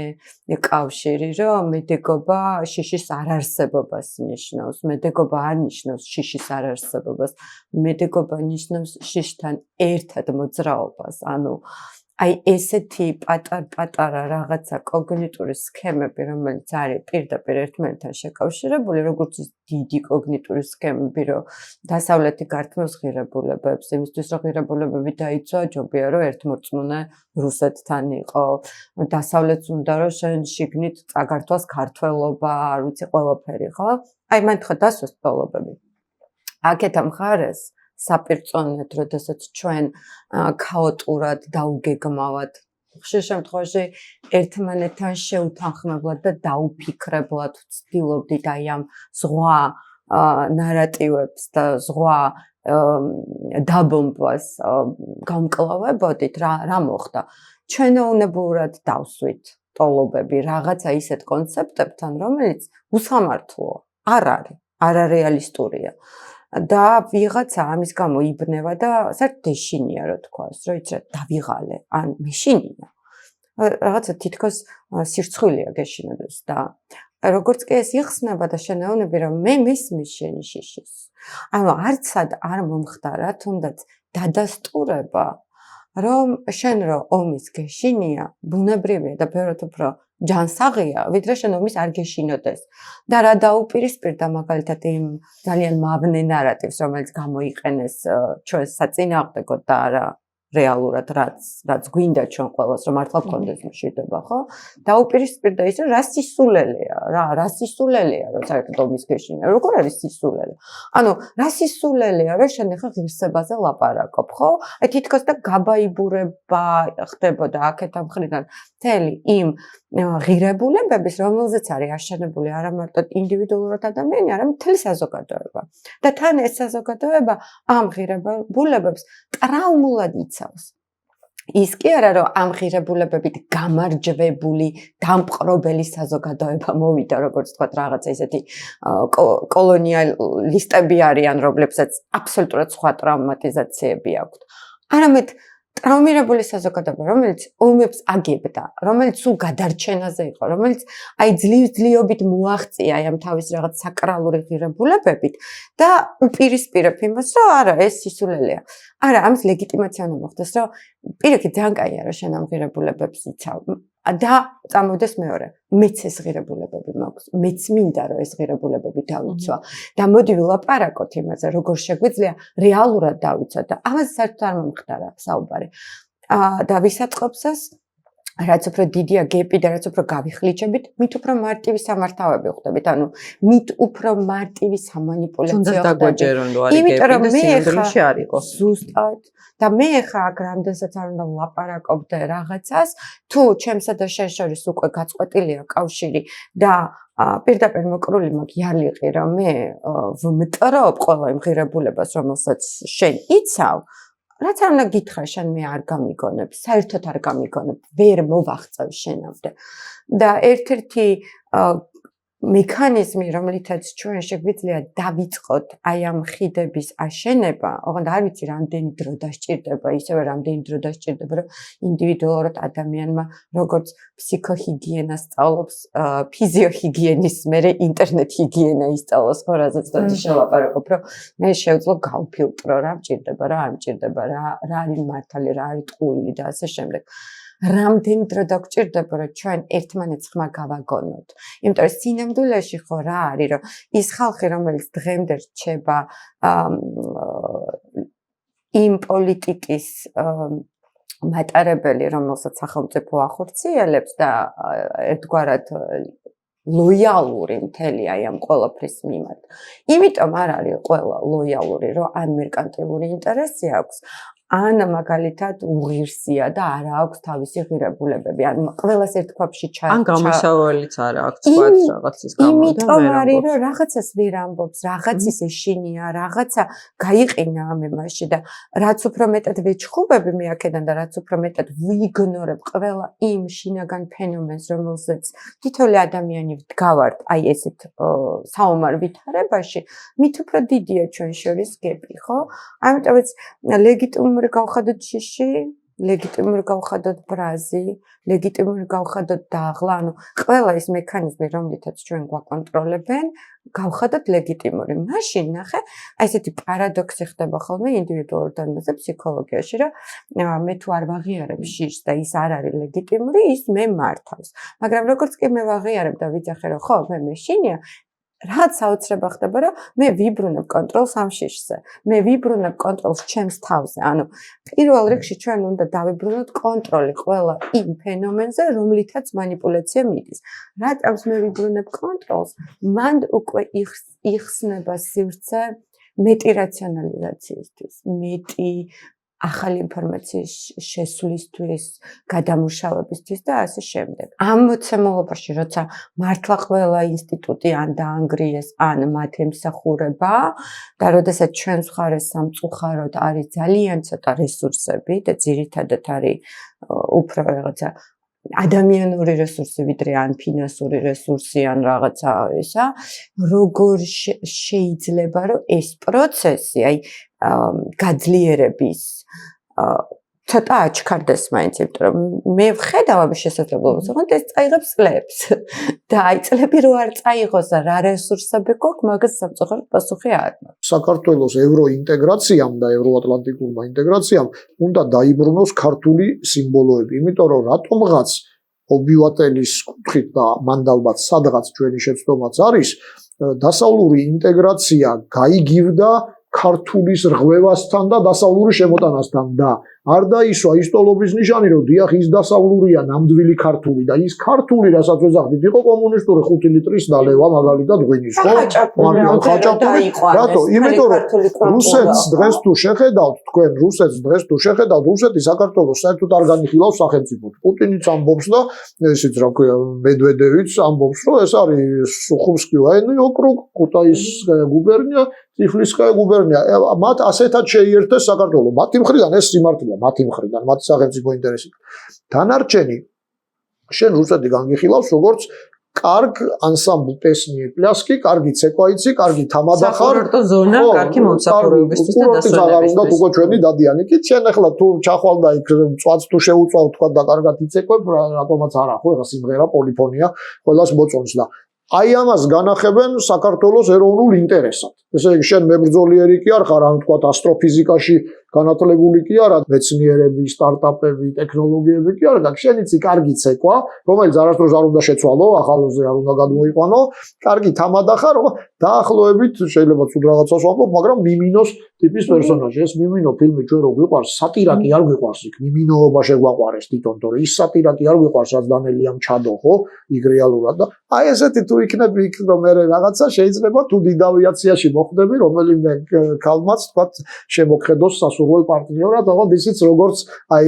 კავშირი, რომ მედეგობა შიშის არარსებობას ნიშნავს. მედეგობა არ ნიშნავს შიშის არარსებობას. მედეგობა ნიშნავს შიშთან ერთად მოძრაობას. ანუ აი ესეთი პატარ-პატარა რაღაცა კოგნიტური სქემები, რომელიც არის პირდაპირ ერთმანეთთან შეკავშირებული, როგორც ის დიდი კოგნიტური სქემები, რომ დასავლეთი გართმევს ღირებულებებს, იმისთვის რომ ღირებულებები დაიცვა, ჯობია რომ ერთმორწმუნე რუსეთთან იყო. დასავლეთს უნდა რომ შენ შიგნით წაგართვას ქართველობა, არ ვიცი ყველაფერი, ხო? აი მან თქვა დასვეს ბოლობები. აქეთ ამ მხარეს საპირწონეთ, როდესაც ჩვენ ქაოტურად დაუგეგმავად, ხშირ შემთხვევაში ერთმანეთთან შეუთანხმებლად და დაუფიქრებლად ვცდილობდით აი ამ ზღვა ნარატივებს და ზღვა დაბომბვას გამკლავებოდით, რა მოხდა? ჩვენოვნებურად დავსვით ტოლობები რაღაცა ისეთ კონცეპტებთან, რომელიც უსამართლოა, არ არის, არარეალისტურია. და ვიღაცა ამის გამო იბნევა და საერთოდ ეშინია, რო თქვას, რომ იცი რა დავიღალე, ან მეშინია. რაღაცა თითქოს სირცხვილია გეშინოდეს და როგორც კი ეს იხსნება და შენეუნები, რომ მე მესმის შენი შიშის. ანუ არცად არ მომხდარა, თუნდაც დადასტურება, რომ შენ რო ომის გეშინია, ბუნებრივია და ბევრად უფრო ჯანსაღია, ვიდრე შენ ომის არ გეშინოდეს. და რა დაუპირისპირდა მაგალითად იმ ძალიან მავნე ნარატივს, რომელიც გამოიყენეს ჩვენს საწინააღმდეგოდ და არა რეალურად რაც გვინდა ჩვენ ყველას, რომ მართლა გქონდეს მშვიდობა, ხო? დაუპირისპირდა ის, რომ რა სისულელეა, რა სისულელეა, რომ საერთოდ ომის გეშინია. როგორ არის სისულელე? ანუ რა სისულელეა, რომ შენ ახლა ღირსებაზე ლაპარაკობ, ხო? აი თითქოს და გაბაიბურება ხდებოდა აქეთ ამ მხრიდან მთელი იმ ღირებულებების, რომელზეც არის აშენებული არა მარტო ინდივიდუალურად ადამიანი, არამედ მთელი საზოგადოება. და თან ეს საზოგადოება ამ ღირებულებებს ტრაუმულად იცავს. ის კი არა, რომ ამ ღირებულებებით გამარჯვებული, დამპყრობელი საზოგადოება მოვიდა, როგორც თქვა, რაღაცა ისეთი კოლონიალისტები არიან, რომლებსაც აბსოლუტურად სხვა ტრაუმატიზაციები აქვთ. არამედ ტრაუმირებული საზოგადოება, რომელიც ომებს აგებდა, რომელიც სულ გადარჩენაზე იყო, რომელიც აი ძლივ-ძლივობით მოაღწია აი ამ თავის რაღაც საკრალური ღირებულებებით და უპირისპირებ იმას, რომ არა, ეს სისულელეა. არა, ამის ლეგიტიმაცია უნდა მოხდეს, რომ პირიქით ძალიან კაია, რომ შენ ამ ღირებულებებს იცავ. და წამოვიდეს მეორე, მეც ეს ღირებულებები მაქვს, მეც მინდა რომ ეს ღირებულებები დავიცვა და მოდი ვილაპარაკოთ იმაზე, როგორ შეგვიძლია რეალურად დავიცვა და ამაზე საერთოდ არ მომხდარა საუბარი. და ვისაწყობს ეს რაც უფრო დიდია გეპი და რაც უფრო გავიხლიჩებით, მით უფრო მარტივი სამართავები ხდებით. ანუ მით უფრო მარტივი სამანიპულაციო თუნდაც დაგვეჯერონ რომ არის იმიტომ რომ გეპი და მე სინამდვილეში არ იყოს. ზუსტად და მე ხა აქ რამდენსაც არ უნდა ვლაპარაკობდე რაღაცას, თუ ჩემსა და შენ შორის უკვე გაწყვეტილია კავშირი და პირდაპირ მოკრული მაქვს იარლიყი რომ მე ვმტრობ ყველა იმ ღირებულებას, რომელსაც შენ იცავ, რაც არ უნდა გითხრა შენ მე არ გამიგონებ, საერთოდ არ გამიგონებ, ვერ მოვახწევ შენამდე. და ერთ-ერთი მექანიზმი, რომელითაც ჩვენ შეგვიძლია დავიწყოთ აი ამ ხიდების აშენება, ოღონდ არ ვიცი რამდენი დრო დასჭირდება, ისევე რამდენი დრო დასჭირდება, რომ ინდივიდუალურად ადამიანმა როგორც ფსიქოჰიგიენას სწავლობს, ფიზიოჰიგიენის, მერე ინტერნეტ ჰიგიენა ისწავლოს, ხო, რაზეც და შევაპარაკობ, რომ მე შევძლო გავფილტრო, რა მჭირდება, რა არ მჭირდება, რა არის მართალი, რა არის ტყუილი და ასე შემდეგ. რამდენი დრო დაგჭირდება რომ ჩვენ ერთმანეთს ხმა გავაგონოთ. იმიტომ რომ სინამდვილეში ხო რა არის რომ ის ხალხი რომელიც დღემდე რჩება იმ პოლიტიკის მატარებელი რომელსაც სახელმწიფო ახორციელებს და ერთგვარად ლოიალური მთელი აი ამ ყველაფრის მიმართ. იმიტომ არ არის ყველა ლოიალური რომ ან მერკანტილური ინტერესი აქვს ან მაგალითად უღირსია და არ აქვს თავისი ღირებულებები. ან ყველას ერთ ქვაბში ან გამოსავალიც არ აქვს თქვათ რაღაცის გამო და იმიტომ არის რომ რაღაცას ვერ ამბობს, რაღაცის ეშინია, რაღაცა გაიყინა ამ ემაში და რაც უფრო მეტად ვეჩხუბები მე აქედან და რაც უფრო მეტად ვიგნორებ ყველა იმ შინაგან ფენომენს, რომელზეც თითოეული ადამიანი ვდგავართ, აი ესეთ საომარ ვითარებაში, მით უფრო დიდია ჩვენ შორის გეპი, ხო? ამიტომაც ლეგიტიმური გავხადოთ შიში, ლეგიტიმური გავხადოთ ბრაზი, ლეგიტიმური გავხადოთ დაღლა, ანუ ყველა ის მექანიზმი, რომლითაც ჩვენ გვაკონტროლებენ, გავხადოთ ლეგიტიმური. მაშინ ნახე, აი ესეთი პარადოქსი ხდება ხოლმე ინდივიდუალურ დონეზე ფსიქოლოგიაში, რომ მე თუ არ ვაღიარებ შიშს და ის არ არის ლეგიტიმური, ის მე მართავს. მაგრამ როგორც კი მე ვაღიარებ და ვიძახე, რომ ხო, მე მეშინია, რაც საოცრება ხდება, რომ მე ვიბრუნებ კონტროლს ამ შიშზე. მე ვიბრუნებ კონტროლს ჩემს თავზე. ანუ პირველ რიგში ჩვენ უნდა დავიბრუნოთ კონტროლი ყველა იმ ფენომენზე, რომლითაც манипуляცია მიდის. რატომს მე ვიბრუნებ კონტროლს? მან უკვე იხსნება სივრცე მეტი რაციონალიზაციისთვის, მეტი ახალი ინფორმაციის შესვლისთვის, გადამუშავებისთვის და ასე შემდეგ. ამ მოცემულობაში, როცა მართლა ყველა ინსტიტუტი ან დაანგრიეს, ან მათ ემსახურება და როდესაც ჩვენს მხარეს სამწუხაროდ არის ძალიან ცოტა რესურსები და ძირითადად არის უფრო რაღაცა ადამიანური რესურსი, ვიდრე ან ფინანსური რესურსი, ან რაღაცა ისა, როგორ შეიძლება რომ ეს პროცესი, აი გაძლიერების ცოტა აჩქარდეს მაინც, იმიტომ რომ მე ვხედავ ამ შესაძლებლობას, ოღონდ ეს წაიღებს წლებს. და აი წლები რო არ წაიღოს და რა რესურსები გვაქვს, მაგას სამწუხაროდ პასუხი არ მაქვს. საქართველოს ევროინტეგრაციამ და ევროატლანტიკურმა ინტეგრაციამ უნდა დაიბრუნოს ქართული სიმბოლოები, იმიტომ რომ რატომღაც ობიუატელის კუთხით და მანდალბაც სადღაც ჩვენი შეცდომაც არის, დასავლური ინტეგრაცია გაიგივდა ქართულის რღვევასთან და დასავლური შემოტანასთან და არ დაისვა ის ტოლობის ნიშანი, რომ დიახ ის დასავლურია ნამდვილი ქართული და ის ქართული, რასაც ვეძახდით, იყო კომუნისტური 5 ლიტრის დალევა მაგალითად ღვინის, ხო? მაგრამ ხაჭაპური რატო? იმიტომ რომ რუსეთს დღეს თუ შეხედავთ, თქვენ რუსეთს დღეს თუ შეხედავთ, რუსეთი საქართველოს საერთოდ არ განიხილავს სახელმწიფოდ. პუტინიც ამბობს და ესეც რა ქვია, მედვედევიც ამბობს, რომ ეს არის სუხუმსკი ვაიენный округ, ქუთაისская губерния, ტიფლისская губерния. მათ ასეთად შეიერთეს საქართველო. მათი მხრიდან ეს სიმართლეა. მათი მხრიდან, მათი სახელმწიფო ინტერესით. დანარჩენი შენ რუსეთი განგიხილავს როგორც კარგ ანსამბლ პესნიე პლასკი, კარგი ცეკვაიცი, კარგი თამადახარ. საკურორტო ზონა, კარგი მომსახურებისთვის და დასვენებისთვის. უკვე ჩვენი დადიანი კი, შენ ახლა თუ ჩახვალ და იქ წვაც თუ შეუწავ თქვა და კარგად იცეკვებ, რატომაც არა, ხო, ეხა სიმღერა, პოლიფონია, ყველას მოწონს და აი ამას განახებენ საქართველოს ეროვნულ ინტერესად. ესე იგი, შენ მებრძოლიერი კი არ ხარ, ანუ თქვა ასტროფიზიკაში განათლებული კი არა, მეცნიერები, სტარტაპები, ტექნოლოგიები კი არა, შენ იცი კარგი ცეკვა, რომელიც არასდროს არ უნდა შეცვალო, ახალზე არ უნდა გადმოიყვანო, კარგი თამადა ხარ, დაახლოებით შეიძლება თუ რაღაცას ვამბობ, მაგრამ მიმინოს ტიპის პერსონაჟი, ეს მიმინო ფილმი ჩვენ რო გვიყვარს, სატირა კი არ გვიყვარს იქ, მიმინოობა შეგვაყვარეს თვითონ, თორე ის სატირა კი არ გვიყვარს, რაც დანელიამ ჩადო, ხო, იქ რეალურად და აი ესეთი თუ იქნები იქ რომ მე რაღაცა შეიძლება თუ დიდ ავიაციაში მოხვდები, რომელიმე ქალმაც თქვათ შემოგხედოს სასურველ პარტნიორად, აღარ ისიც როგორც აი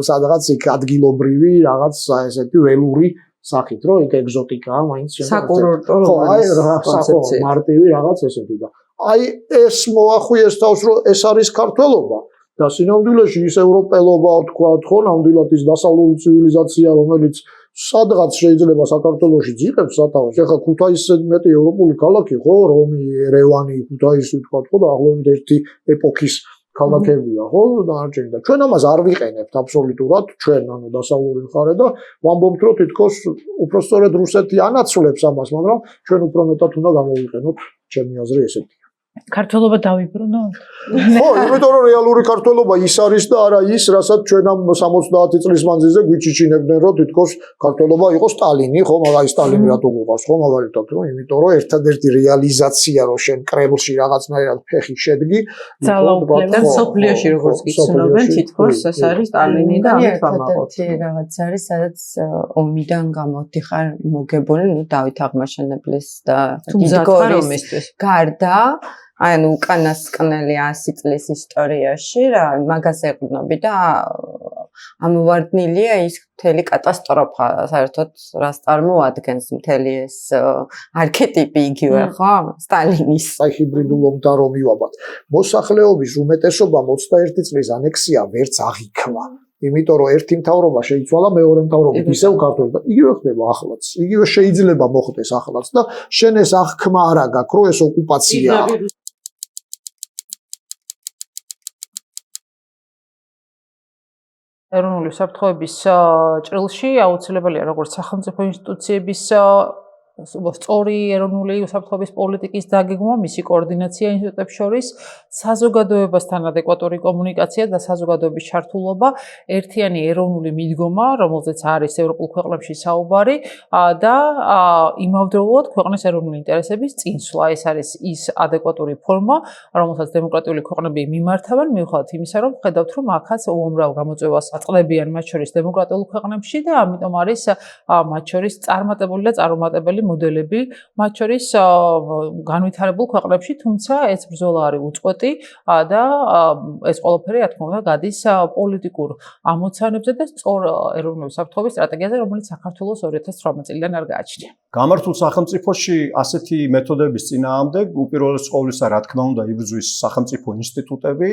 სადღაც იქ ადგილობრივი რაღაც ესეთი ველური სახით, რომ იქ ეგზოტიკაა, მაინც საკურორტო ხო, აი კონცეფცია მარტივი რაღაც ესეთი და აი ეს მოახვიეს თავს რომ ეს არის ქართველობა და სინამდვილეში ის ევროპელობა თქვათ, ხო, ნამდვილად ის დასავლური ცივილიზაცია, რომელიც სადღაც შეიძლება საქართველოში ძიყებს სათავეს. ეხლა ქუთაისზე მეტი ევროპული ქალაქი, ხო, რომი, ერევანი, ქუთაისი თქვათ, ხო და ახლობით ერთი ეპოქის ქალაქებია, ხო, დანარჩენი და ჩვენ ამას არ ვიყენებთ აბსოლუტურად, ჩვენ, ანუ დასავლური მხარე და ვამბობთ, რომ თითქოს უფრო სწორედ რუსეთი ანაცვლებს ამას, მაგრამ ჩვენ უფრო მეტად უნდა გამოვიყენოთ, ჩემი აზრი ესეთი. ქართველობა დავიბრუნო? ხო, იმიტომ რომ რეალური ქართველობა ის არის და არა ის, რასაც ჩვენ ამ 70 წლის მანძილზე გვიჩიჩინებდნენ, რომ თითქოს ქართველობა იყო სტალინი, ხო, მაგარი სტალინი რატო გვიყავს, ხო, მაგალითად, რომ იმიტომ რომ ერთადერთი რეალიზაცია, რომ შენ კრემლში რაღაცნაირად ფეხი შედგი, და სოფლიოში როგორც გიცნობენ, თითქოს ეს არის სტალინი და ამით ვამაყობთ. ერთადერთი რაღაც არის, სადაც ომიდან გამოდიხარ მოგებული, ნუ დავით აღმაშენებლის და იგორის გარდა აი ნუ უკანასკნელი 100 წლის ისტორიაში რა მაგას ეყრდნობი და ამოვარდნილია ის მთელი კატასტროფა საერთოდ რას წარმოადგენს მთელი ეს არქეტიპი იგივე ხო სტალინის აი ჰიბრიდულ ომთან რომ მივაბად მოსახლეობის უმეტესობამ 21 წლის ანექსია ვერც აღიქვა იმიტომ რომ ერთი მთავრობა შეიცვალა მეორე მთავრობით ისევ ქართულ და იგივე ხდება ახლაც იგივე შეიძლება მოხდეს ახლაც და შენ ეს აღქმა არა გაქვს რომ ეს ოკუპაციაა ეროვნული უსაფრთხოების ჭრილში აუცილებელია როგორც სახელმწიფო ინსტიტუციების სწორი ეროვნული უსაფრთხოების პოლიტიკის დაგეგმვა, მისი კოორდინაცია ინსტიტუტებს შორის, საზოგადოებასთან ადეკვატური კომუნიკაცია და საზოგადოების ჩართულობა, ერთიანი ეროვნული მიდგომა, რომელზეც არის ევროპულ ქვეყნებში საუბარი და იმავდროულად ქვეყნის ეროვნული ინტერესების წინსვლა. ეს არის ის ადეკვატური ფორმა, რომელსაც დემოკრატიული ქვეყნები მიმართავენ, მიუხედავად იმისა, რომ ხედავთ, რომ აქაც უამრავ გამოწვევას აწყდებიან მათ შორის დემოკრატიულ ქვეყნებში და ამიტომ არის მათ შორის წარმატებული და წარუმატებელი მოდელები, მათ შორის განვითარებულ ქვეყნებში, თუმცა ეს ბრძოლა არის უწყვეტი და ეს ყველაფერი, რა თქმა უნდა, გადის პოლიტიკურ ამოცანებზე და სწორ ეროვნული უსაფრთხოების სტრატეგიაზე, რომელიც საქართველოს 2018 წლიდან არ გააჩნია. გამართულ სახელმწიფოში ასეთი მეთოდების წინააღმდეგ უპირველეს ყოვლისა, რა თქმა უნდა, იბრძვის სახელმწიფო ინსტიტუტები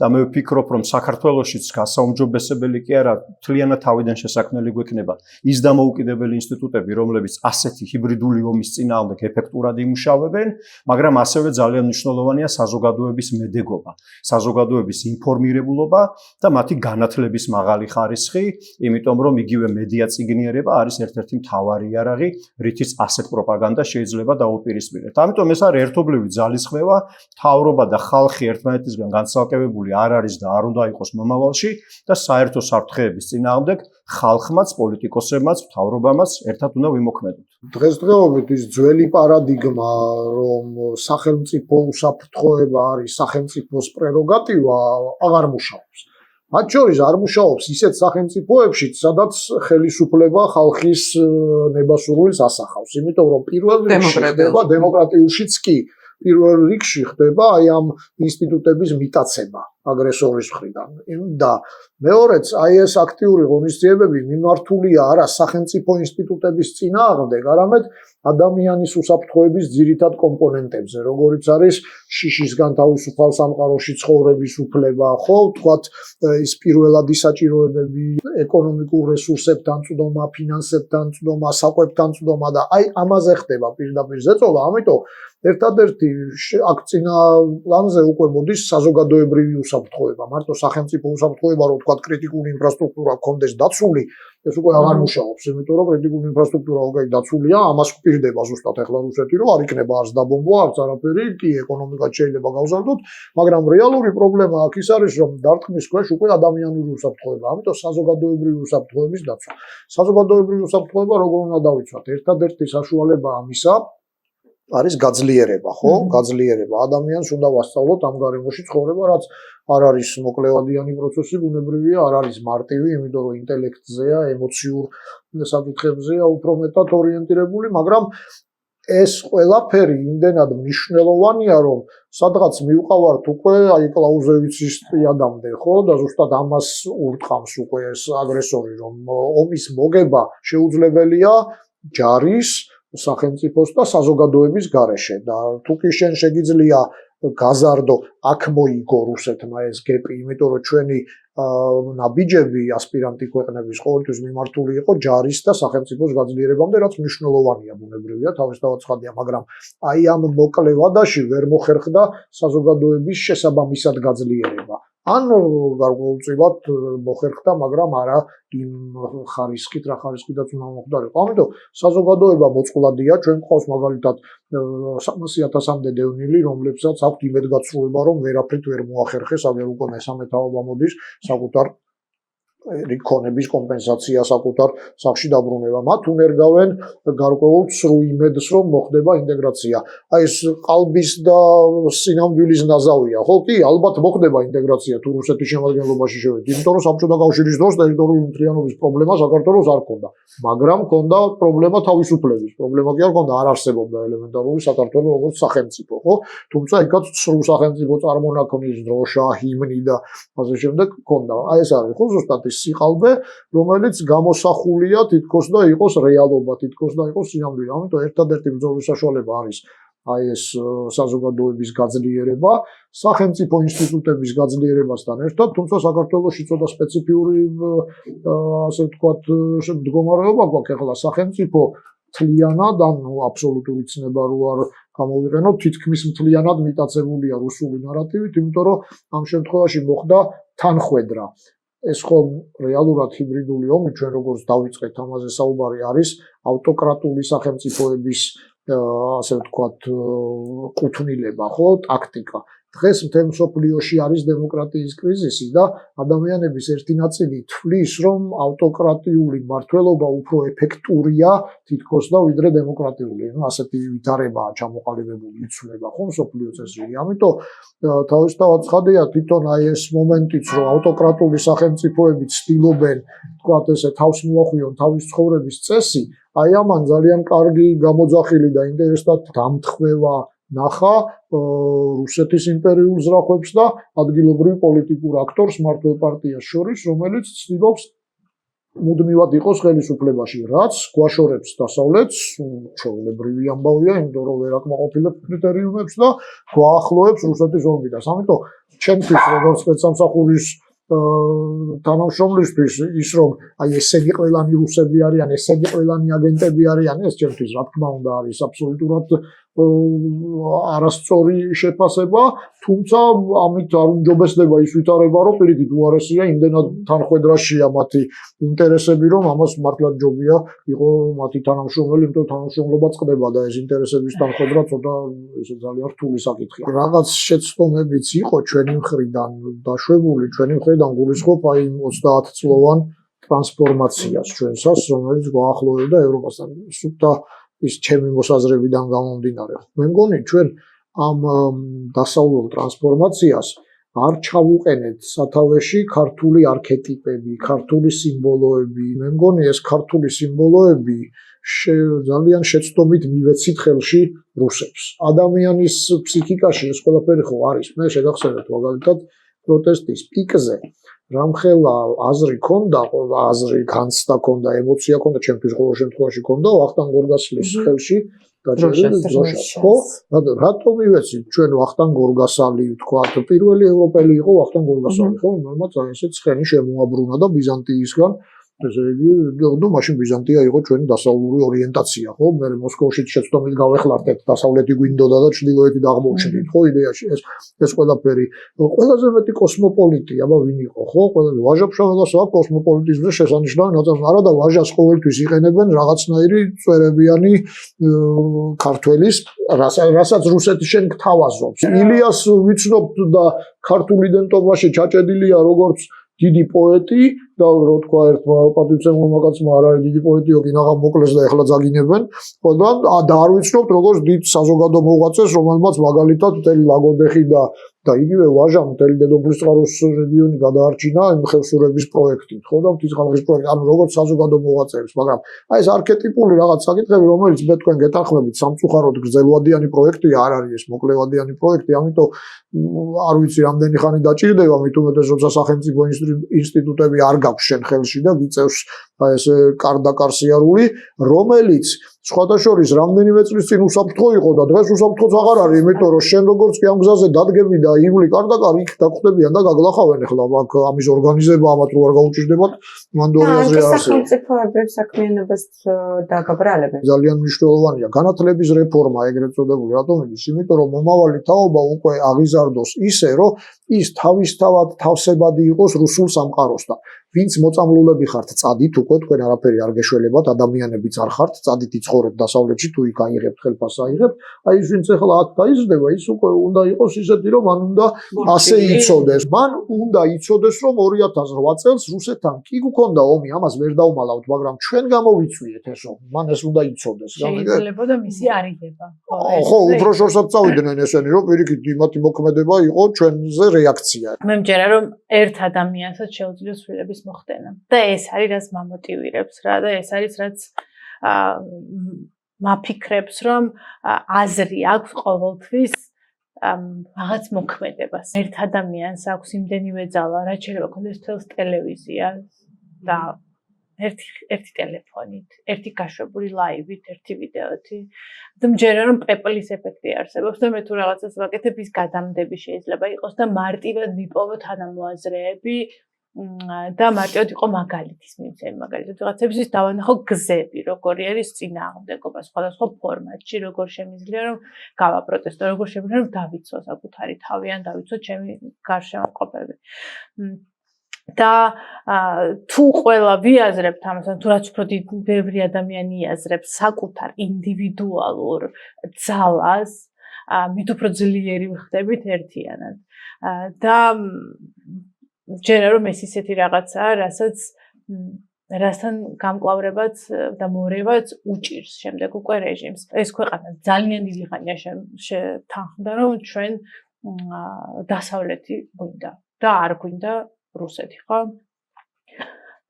და მე ვფიქრობ, რომ საქართველოშიც გასაუმჯობესებელი კი არა, მთლიანად თავიდან შესაქმნელი გვექნება ის დამოუკიდებელი ინსტიტუტები, რომლებიც ასეთი ჰიბრიდული ომის წინააღმდეგ ეფექტურად იმუშავებენ, მაგრამ ასევე ძალიან მნიშვნელოვანია საზოგადოების მედეგობა, საზოგადოების ინფორმირებულობა და მათი განათლების მაღალი ხარისხი, იმიტომ რომ იგივე მედია წიგნიერება არის ერთ-ერთი მთავარი იარაღი, რითიც ასეთ პროპაგანდა შეიძლება დაუპირისპირდეთ. ამიტომ ეს არის ერთობლივი ძალისხმევა, მთავრობა და ხალხი ერთმანეთისგან განცალკევებული არ არის და არ უნდა იყოს მომავალში და საერთო საფრთხეების წინააღმდეგ ხალხმაც, პოლიტიკოსებმაც, მთავრობამაც ერთად უნდა ვიმოქმედოთ. დღესდღეობით ის ძველი პარადიგმა, რომ სახელმწიფო უსაფრთხოება არის სახელმწიფოს პრეროგატივა, აღარ მუშაობს. მათ შორის არ მუშაობს ისეთ სახელმწიფოებშიც, სადაც ხელისუფლება ხალხის ნებასურვილს ასახავს, იმიტომ რომ პირველ რიგში ხდება დემოკრატიულშიც კი პირველ რიგში ხდება აი ამ ინსტიტუტების მიტაცება აგრესორის მხრიდან და მეორეც აი ეს აქტიური ღონისძიებები მიმართულია არა სახელმწიფო ინსტიტუტების წინააღმდეგ, არამედ ადამიანის უსაფრთხოების ძირითად კომპონენტებზე, როგორიც არის შიშისგან თავისუფალ სამყაროში ცხოვრების უფლება, ხო, ვთქვათ, ის პირველადი საჭიროებები, ეკონომიკურ რესურსებთან წვდომა, ფინანსებთან წვდომა, საკვებთან წვდომა და აი ამაზე ხდება პირდაპირ ზეწოლა, ამიტომ ერთადერთი აქ წინა პლანზე უკვე მოდის საზოგადოებრივი უსაფრთხოება. მარტო სახელმწიფო უსაფრთხოება, რომ თქვა კრიტიკული ინფრასტრუქტურა გქონდეს დაცული, ეს უკვე აღარ მუშაობს, იმიტომ რომ კრიტიკული ინფრასტრუქტურა უკვე დაცულია, ამას ვპირდება ზუსტად ახლა რუსეთი, რომ არ იქნება არც დაბომბვა, არც არაფერი, კი ეკონომიკაც შეიძლება გავზარდოთ, მაგრამ რეალური პრობლემა აქ ის არის, რომ დარტყმის ქვეშ უკვე ადამიანური უსაფრთხოება, ამიტომ საზოგადოებრივი უსაფრთხოების დაცვა. საზოგადოებრივი უსაფრთხოება როგორ უნდა დავიცვათ? ერთადერთი საშუალება ამისა არის გაძლიერება, ხო? გაძლიერება. ადამიანს უნდა ვასწავლოთ ამ გარემოში ცხოვრება, რაც არ არის მოკლევადიანი პროცესი, ბუნებრივია, არ არის მარტივი, იმიტომ რომ ინტელექტზეა, ემოციურ საკითხებზეა უფრო მეტად ორიენტირებული, მაგრამ ეს ყველაფერი იმდენად მნიშვნელოვანია, რომ სადღაც მივყავართ უკვე აი კლაუზევიცის პირადამდე, ხო? და ზუსტად ამას ურტყამს უკვე ეს აგრესორი, რომ ომის მოგება შეუძლებელია ჯარის სახელმწიფოს და საზოგადოების გარეშე და თუ კი შენ შეგიძლია გაზარდო აქ მოიგო რუსეთმა ეს გეპი, იმიტომ რომ ჩვენი ნაბიჯები ასპირანტი ქვეყნების ყოველთვის მიმართული იყო ჯარის და სახელმწიფოს გაძლიერებამდე, რაც მნიშვნელოვანია ბუნებრივია, თავისთავად ცხადია, მაგრამ აი ამ მოკლე ვადაში ვერ მოხერხდა საზოგადოების შესაბამისად გაძლიერება. ან გარკვეულწილად მოხერხდა, მაგრამ არა იმ ხარისხით, რა ხარისხითაც უნდა მოხდარიყო. ამიტომ საზოგადოება მოწყვლადია, ჩვენ გვყავს მაგალითად 300,000-მდე დევნილი, რომლებსაც აქვთ იმედგაცრუება, რომ ვერაფრით ვერ მოახერხეს, აგერ უკვე მესამე თაობა მოდის საკუთარ რიქონების კომპენსაცია, საკუთარ სახში დაბრუნება. მათ უნერგავენ გარკვეულ სრულ იმედს, რომ მოხდება ინტეგრაცია. აი ეს ყალბის და სინამდვილის ნაზავია, ხო? კი, ალბათ მოხდება ინტეგრაცია თუ რუსეთის შემადგენლობაში შევედით, იმიტომ რომ საბჭოთა კავშირის დროს ტერიტორიული მთლიანობის პრობლემა საქართველოს არ ჰქონდა, მაგრამ ჰქონდა პრობლემა თავისუფლების. პრობლემა კი არ ჰქონდა, არ არსებობდა ელემენტარული საქართველოს როგორც სახელმწიფო, ხო? თუმცა იქაც სრულ სახელმწიფო წარმონაქმნის დროშა, ჰიმნი და ასე შემდეგ ჰქონდა. აი ეს არის ხო ზუსტად სიყალბე, რომელიც გამოსახულია თითქოს და იყოს რეალობა, თითქოს და იყოს სინამდვილე. ამიტომ ერთადერთი ბრძოლის საშუალება არის აი ეს საზოგადოების გაძლიერება, სახელმწიფო ინსტიტუტების გაძლიერებასთან ერთად, თუმცა საქართველოში ცოტა სპეციფიური ასე ვთქვათ მდგომარეობა გვაქვს ახლა სახელმწიფო მთლიანად, ანუ აბსოლუტური ცნება რო არ გამოვიყენოთ, თითქმის მთლიანად მიტაცებულია რუსული ნარატივით, იმიტომ რომ ამ შემთხვევაში მოხდა თანხვედრა. ეს ხომ რეალურად ჰიბრიდული ომი, ჩვენ როგორც დავიწყეთ ამაზე საუბარი, არის ავტოკრატული სახელმწიფოების ასე ვთქვათ კუთვნილება, ხო, ტაქტიკა. დღეს მთელ მსოფლიოში არის დემოკრატიის კრიზისი და ადამიანების ერთი ნაწილი თვლის, რომ ავტოკრატიული მმართველობა უფრო ეფექტურია თითქოს და ვიდრე დემოკრატიული. ნუ ასეთი ვითარებაა ჩამოყალიბებული, იცვლება ხო მსოფლიო წესრიგი. ამიტომ თავისთავად ცხადია თვითონ აი ეს მომენტიც, რომ ავტოკრატული სახელმწიფოები ცდილობენ, ვთქვათ ესე, თავს მოახვიონ თავის ცხოვრების წესი, აი ამან ძალიან კარგი გამოძახილი და ინტერესად დამთხევა ნახა რუსეთის იმპერიულ ზრახვებს და ადგილობრივ პოლიტიკურ აქტორს მმართველ პარტიას შორის, რომელიც ცდილობს მუდმივად იყოს ხელისუფლებაში, რაც გვაშორებს დასავლეთს, ჩვეულებრივი ამბავია, იმიტომ რომ ვერ აკმაყოფილებს კრიტერიუმებს და გვაახლოებს რუსეთის ორმიდას. ამიტომ ჩემთვის როგორც სპეცსამსახურის თანამშრომლისთვის ის რომ აი ესენი ყველანი რუსები არიან, ესენი ყველანი აგენტები არიან, ეს ჩემთვის რა თქმა უნდა არის აბსოლუტურად არასწორი შეფასება, თუმცა ამით არ უმჯობესდება ის ვითარება, რომ პირიქით უარესია, იმდენად თანხვედრაშია მათი ინტერესები, რომ ამას მართლაც ჯობია იყო მათი თანამშრომელი, იმიტომ თანამშრომლობა წყდება და ეს ინტერესების თანხვედრა ცოტა ესე ძალიან რთული საკითხია. რაღაც შეცდომებიც იყო ჩვენი მხრიდან დაშვებული, ჩვენი მხრიდან გულისხმობ აი 30 წლოვან ტრანსფორმაციას ჩვენსას, რომელიც გვაახლოვებდა ევროპასთან. სულთა ის ჩემი მოსაზრებიდან გამომდინარე. მე მგონი ჩვენ ამ დასავლურ ტრანსფორმაციას არ ჩავუყენეთ სათავეში ქართული არქეტიპები, ქართული სიმბოლოები. მე მგონი ეს ქართული სიმბოლოები ძალიან შეცდომით მივეცით ხელში რუსებს. ადამიანის ფსიქიკაში ეს ყველაფერი ხო არის. მე შეგახსენებთ მაგალითად პროტესტის პიკზე რამხელა აზრი ქონდა, აზრი განცდა ქონდა, ემოცია ქონდა, ჩემთვის ყოველ შემთხვევაში ქონდა ვახტანგ გორგასალის ხელში დაჭერილი დროშა, ხო? რატომ მივეცით ჩვენ ვახტანგ გორგასალი, ვთქვათ, პირველი ევროპელი იყო ვახტანგ გორგასალი, ხო? რომელმაც ესე ცხენი შემოაბრუნა და ბიზანტიისგან ესე იგი, ნუ მაშინ ბიზანტია იყო ჩვენი დასავლური ორიენტაცია, ხო? მე მოსკოვში შეცდომით გავეხლართეთ, დასავლეთი გვინდოდა და ჩრდილოეთი დაღმოვჩნდით, ხო, იდეაში ეს ყველაფერი. ყველაზე მეტი კოსმოპოლიტი, აბა ვინ იყო, ხო? ყველაზე ვაჟა-ფშაველას აქვს კოსმოპოლიტიზმზე შესანიშნავი ნაწილი, არა და ვაჟას ყოველთვის იყენებენ რაღაცნაირი წვერებიანი ქართველის, რასაც რუსეთი შენ გთავაზობს. ილიას ვიცნობთ და ქართულ იდენტობაში ჩაჭედილია როგორც დიდი პოეტი და რო თქვა ერთმა პატივცემულმა კაცმა არ არის დიდი პოეტი, ოღონდ მოკლეს და ეხლა ძაგინებენ. ხო და არ ვიცნობთ როგორც დიდ საზოგადო მოღვაწეს, რომელმაც მაგალითად მთელი ლაგოდეხი და იგივე ვაჟა მთელი დედოფლის წყაროს რეგიონი გადაარჩინა იმ ხევსურების პროექტით, ხო და მთის ხალხის პროექტი, ანუ როგორც საზოგადო მოღვაწეებს, მაგრამ აი ეს არქეტიპული რაღაც საკითხები, რომელიც მე თქვენ გეთანხმებით, სამწუხაროდ გრძელვადიანი პროექტია, არ არის ეს მოკლევადიანი პროექტი, ამიტომ არ ვიცი რამდენი ხანი დაჭირდება, მით უმეტეს როცა სახელმწიფო ინსტიტუტები არ გაქვს შენ ხელში და გიწევს აი ეს კარდაკარსიარული, რომელიც სხვათა შორის რამდენიმე წლის წინ უსაფრთხო იყო და დღეს უსაფრთხოც აღარ არის, იმიტომ რომ შენ როგორც კი ამ გზაზე დადგები და იული კარდაკარ იქ დაგხვდებიან და გაგლახავენ ახლა აქ ამის ორგანიზება ამათ რო არ გაუჭირდებათ მანდორიაზე არის. სახელმწიფოებრივ საქმიანობას დაგაბრალებენ. ძალიან მნიშვნელოვანია განათლების რეფორმა ეგრეთ წოდებული, რატომ ის? იმიტომ რომ მომავალი თაობა უკვე აღიზარდოს ისე, რომ ის თავისთავად თავსებადი იყოს რუსულ სამყაროსთან. ვინც მოწამლულები ხართ წადით უკვე თქვენ არაფერი არ გეშველებათ, ადამიანებიც არ ხართ, წადით იცხოვრებთ დასავლეთში, თუ იქ აიღებთ ხელფასს აიღებთ, აი ის ვინც ახლა აქ გაიზრდება, ის უკვე უნდა იყოს ისეთი, რომ მან უნდა ასე იცოდეს. მან უნდა იცოდეს, რომ 2008 წელს რუსეთთან კი გქონდა ომი, ამას ვერ დავმალავთ, მაგრამ ჩვენ გამოვიცვიეთ ეს ომი. მან ეს უნდა იცოდეს. შეიძლება და მისი არიდება. ხო, უფრო შორსაც წავიდნენ ესენი, რომ პირიქით იმათი მოქმედება იყო ჩვენზე რეაქცია. მე მჯერა რომ ერთ ადამიანსაც შეუძლია სულების მოხდენა და ეს არის რაც მამოტივირებს რა და ეს არის რაც მაფიქრებს რომ აზრი აქვს ყოველთვის რაღაც მოქმედებას. ერთ ადამიანს აქვს იმდენივე ძალა, რაც შეიძლება ქონდეს თელს ტელევიზიას და ერთი ტელეფონით, ერთი გაშვებული ლაივით, ერთი ვიდეოთი. და მჯერა რომ პეპლის ეფექტი არსებობს და მე თუ რაღაცას ვაკეთებ, ის გადამდები შეიძლება იყოს და მარტივად ვიპოვო თანამოაზრეები და მარტივად იყო მაგალითის მიმცემი მაგალითად ვიღაცებისთვის დავანახო გზები, როგორი არის წინააღმდეგობა სხვადასხვა ფორმატში, როგორ შემიძლია რომ გავაპროტესტო, როგორ შემიძლია რომ დავიცვა საკუთარი თავი ან დავიცვა ჩემი გარშემოყოფები. და თუ ყველა ვიაზრებთ ამას, თუ რაც უფრო ბევრი ადამიანი იაზრებს საკუთარ ინდივიდუალურ ძალას, მით უფრო ძლიერი ვხდებით ერთიანად. და ჯერა რომ ეს ისეთი რაღაცაა, რასთან გამკლავრებაც და მორევაც უჭირს შემდეგ უკვე რეჟიმს. ეს ქვეყანა ძალიან დიდი ხანია შეთანხმდა, რომ ჩვენ დასავლეთი გვინდა და არ გვინდა რუსეთი, ხო?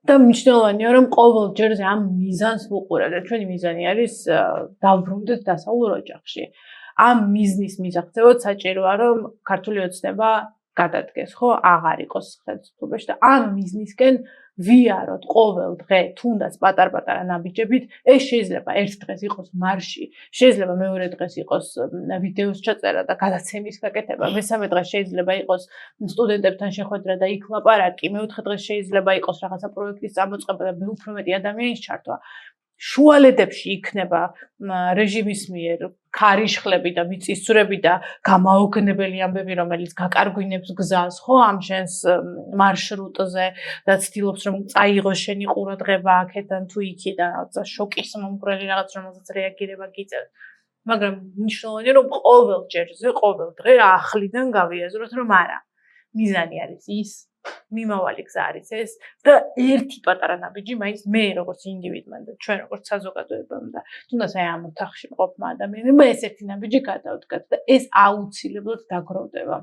და მნიშვნელოვანია რომ ყოველ ჯერზე ამ მიზანს ვუყურებთ და ჩვენი მიზანი არის დავბრუნდეთ დასავლურ ოჯახში. ამ მიზნის მისაღწევად საჭიროა რომ ქართული ოცნება გადადგეს, ხო? აღარ იყოს ხელისუფლებაში და ამ მიზნისკენ ვიაროთ ყოველ დღე, თუნდაც პატარ-პატარა ნაბიჯებით, ეს შეიძლება ერთ დღეს იყოს მარში, შეიძლება მეორე დღეს იყოს ვიდეოს ჩაწერა და გადაცემის გაკეთება, მესამე დღეს შეიძლება იყოს სტუდენტებთან შეხვედრა და იქ ლაპარაკი, მეოთხე დღეს შეიძლება იყოს რაღაცა პროექტის წამოწყება და უფრო მეტი ადამიანის ჩართვა. შუალედებში იქნება რეჟიმის მიერ ქარიშხლები და მიწისძვრები და გამაოგნებელი ამბები, რომელიც გაკარგვინებს გზას, ხო, ამ შენს მარშრუტზე და ცდილობს რომ წაიღოს შენი ყურადღება აქედან თუ იქიდან, რაღაცა შოკის მომგვრელი რაღაც, რომელსაც რეაგირება გიწევს. მაგრამ მნიშვნელოვანია რომ ყოველ ჯერზე, ყოველ დღე ახლიდან გავიაზროთ რომ არა, მიზანი არის ის, მიმავალი გზა არის ეს და ერთი პატარა ნაბიჯი მაინც მე როგორც ინდივიდმა და ჩვენ როგორც საზოგადოებამ და თუნდაც აი ამ ოთახში მყოფმა ადამიანებმა ეს ერთი ნაბიჯი გადავდგათ და ეს აუცილებლად დაგროვდება.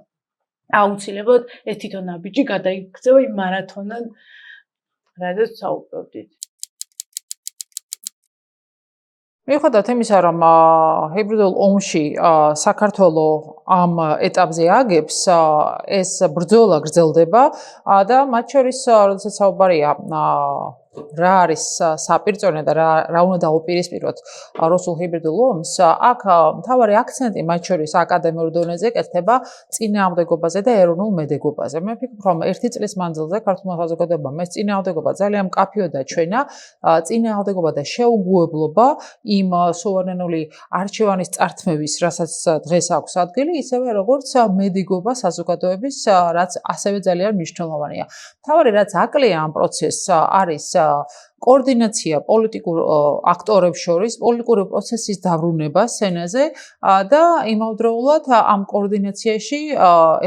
აუცილებლად ეს თვითონ ნაბიჯი გადაიქცევა იმ მარათონად, რადგან საუბრობდით. მიუხედავად იმისა, რომ ჰიბრიდულ ომში საქართველოს ამ ეტაპზე აგებს, ეს ბრძოლა გრძელდება და მათ შორის, როდესაც საუბარია რა არის საპირწონე და რა უნდა დაუპირისპიროთ რუსულ ჰიბრიდულ ომს, აქ მთავარი აქცენტი მათ შორის აკადემიურ დონეზე კეთდება წინააღმდეგობაზე და ეროვნულ მედეგობაზე. მე ვფიქრობ, რომ ერთი წლის მანძილზე ქართულმა საზოგადოებამ ეს წინააღმდეგობა ძალიან მკაფიოდ დაჩვენა, წინააღმდეგობა და შეუგუებლობა იმ სუვერენული არჩევანის წართმევის, რასაც დღეს აქვს ადგილი, ისევე როგორც მედეგობა საზოგადოების, რაც ასევე ძალიან მნიშვნელოვანია. მთავარი რაც აკლია ამ პროცესს არის კოორდინაცია პოლიტიკურ აქტორებს შორის, პოლიტიკური პროცესის დაბრუნება სცენაზე და იმავდროულად ამ კოორდინაციაში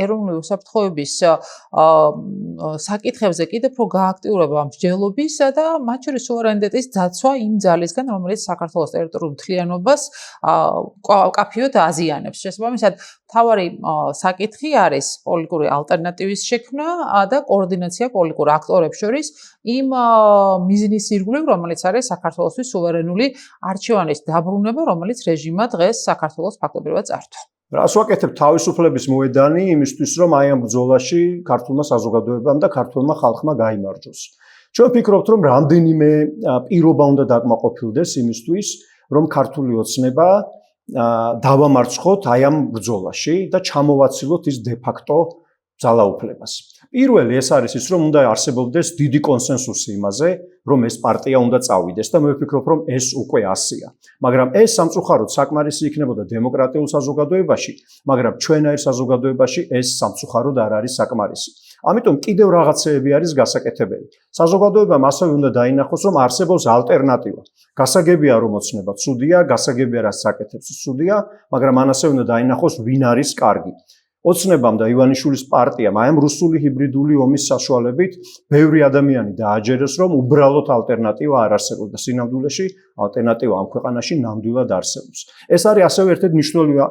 ეროვნული უსაფრთხოების საკითხებზე კიდევ უფრო გააქტიურება მსჯელობისა და მათ შორის სუვერენიტეტის დაცვა იმ ძალისგან, რომელიც საქართველოს ტერიტორიულ მთლიანობას მკაფიოდ აზიანებს. შესაბამისად, მთავარი საკითხი არის პოლიტიკური ალტერნატივის შექმნა და კოორდინაცია პოლიტიკურ აქტორებს შორის იმ მიზნის ირგვლივ, რომელიც არის საქართველოსთვის სუვერენული არჩევანის დაბრუნება, რომელიც რეჟიმმა დღეს საქართველოს ფაქტობრივად წართვა. რას ვაკეთებ თავისუფლების მოედანი იმისთვის, რომ აი ამ ბრძოლაში ქართულმა საზოგადოებამ და ქართულმა ხალხმა გაიმარჯვოს. ჩვენ ვფიქრობთ, რომ რამდენიმე პირობა უნდა დაკმაყოფილდეს იმისთვის, რომ ქართული ოცნება დავამარცხოთ აი ამ ბრძოლაში და ჩამოვაცილოთ ის დე-ფაქტო ძალაუფლებას. პირველი ეს არის ის, რომ უნდა არსებობდეს დიდი კონსენსუსი იმაზე, რომ ეს პარტია უნდა წავიდეს და მე ვფიქრობ, რომ ეს უკვე ასია. მაგრამ ეს სამწუხაროდ საკმარისი იქნებოდა დემოკრატიულ საზოგადოებაში, მაგრამ ჩვენაირ საზოგადოებაში ეს სამწუხაროდ არ არის საკმარისი. ამიტომ კიდევ რაღაცეები არის გასაკეთებელი. საზოგადოებამ ასევე უნდა დაინახოს, რომ არსებობს ალტერნატივა. გასაგებია, რომ ოცნება ცუდია, გასაგებია, რაც საკეთებს ცუდია, მაგრამ ანასე უნდა დაინახოს, ვინ არის კარგი. ოცნებამ და ივანიშვილის პარტიამ აი ამ რუსული ჰიბრიდული ომის საშუალებით ბევრი ადამიანი დააჯერეს, რომ უბრალოდ ალტერნატივა არ არსებობს და სინამდვილეში ალტერნატივა ამ ქვეყანაში ნამდვილად არსებობს. ეს არის ასევე ერთ-ერთი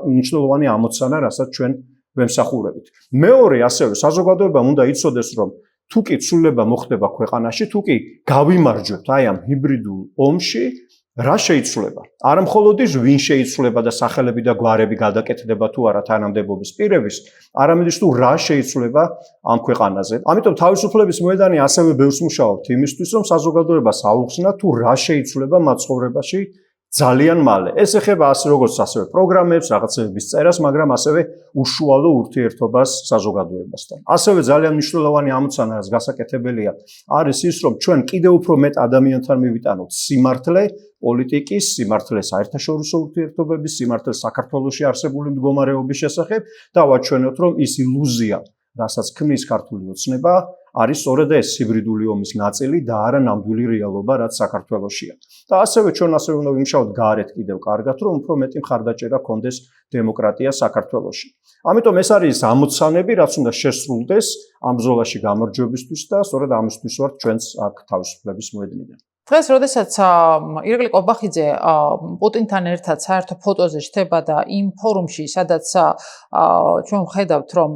მნიშვნელოვანი ამოცანა, რასაც ჩვენ ვემსახურებით. მეორე, ასევე საზოგადოებამ უნდა იცოდეს, რომ თუ კი ცვლილება მოხდება ქვეყანაში, თუ კი გავიმარჯვებთ აი ამ ჰიბრიდულ ომში, რა შეიცვლება? არა მხოლოდ ის, ვინ შეიცვლება და სახელები და გვარები გადაკეთდება თუ არა თანამდებობის პირების, არამედ ის თუ რა შეიცვლება ამ ქვეყანაზე. ამიტომ თავისუფლების მოედანი ასევე ბევრს მუშაობთ იმისთვის, რომ საზოგადოებას აუხსნა თუ რა შეიცვლება მათ ცხოვრებაში ძალიან მალე. ეს ეხება როგორც ასევე პროგრამებს, რაღაცების წერას, მაგრამ ასევე უშუალო ურთიერთობას საზოგადოებასთან. ასევე ძალიან მნიშვნელოვანი ამოცანა, რაც გასაკეთებელია, არის ის, რომ ჩვენ კიდევ უფრო მეტ ადამიანთან მივიტანოთ სიმართლე პოლიტიკის, სიმართლე საერთაშორისო ურთიერთობების, სიმართლე საქართველოში არსებული მდგომარეობის შესახებ და ვაჩვენოთ, რომ ის ილუზია, რასაც ქმნის ქართული ოცნება, არის სწორედ ეს ჰიბრიდული ომის ნაწილი და არა ნამდვილი რეალობა, რაც საქართველოშია. და ასევე ჩვენ ასევე უნდა ვიმუშაოთ გარეთ კიდევ კარგად, რომ უფრო მეტი მხარდაჭერა ჰქონდეს დემოკრატია საქართველოში. ამიტომ ეს არის ამოცანები, რაც უნდა შესრულდეს ამ ბრძოლაში გამარჯვებისთვის და სწორედ ამისთვის ვართ ჩვენც აქ თავისუფლების მოედნიდან. დღეს, როდესაც ირაკლი ყობახიძე პუტინთან ერთად საერთო ფოტოზე ჩდება და იმ ფორუმში, სადაც ჩვენ ვხედავთ, რომ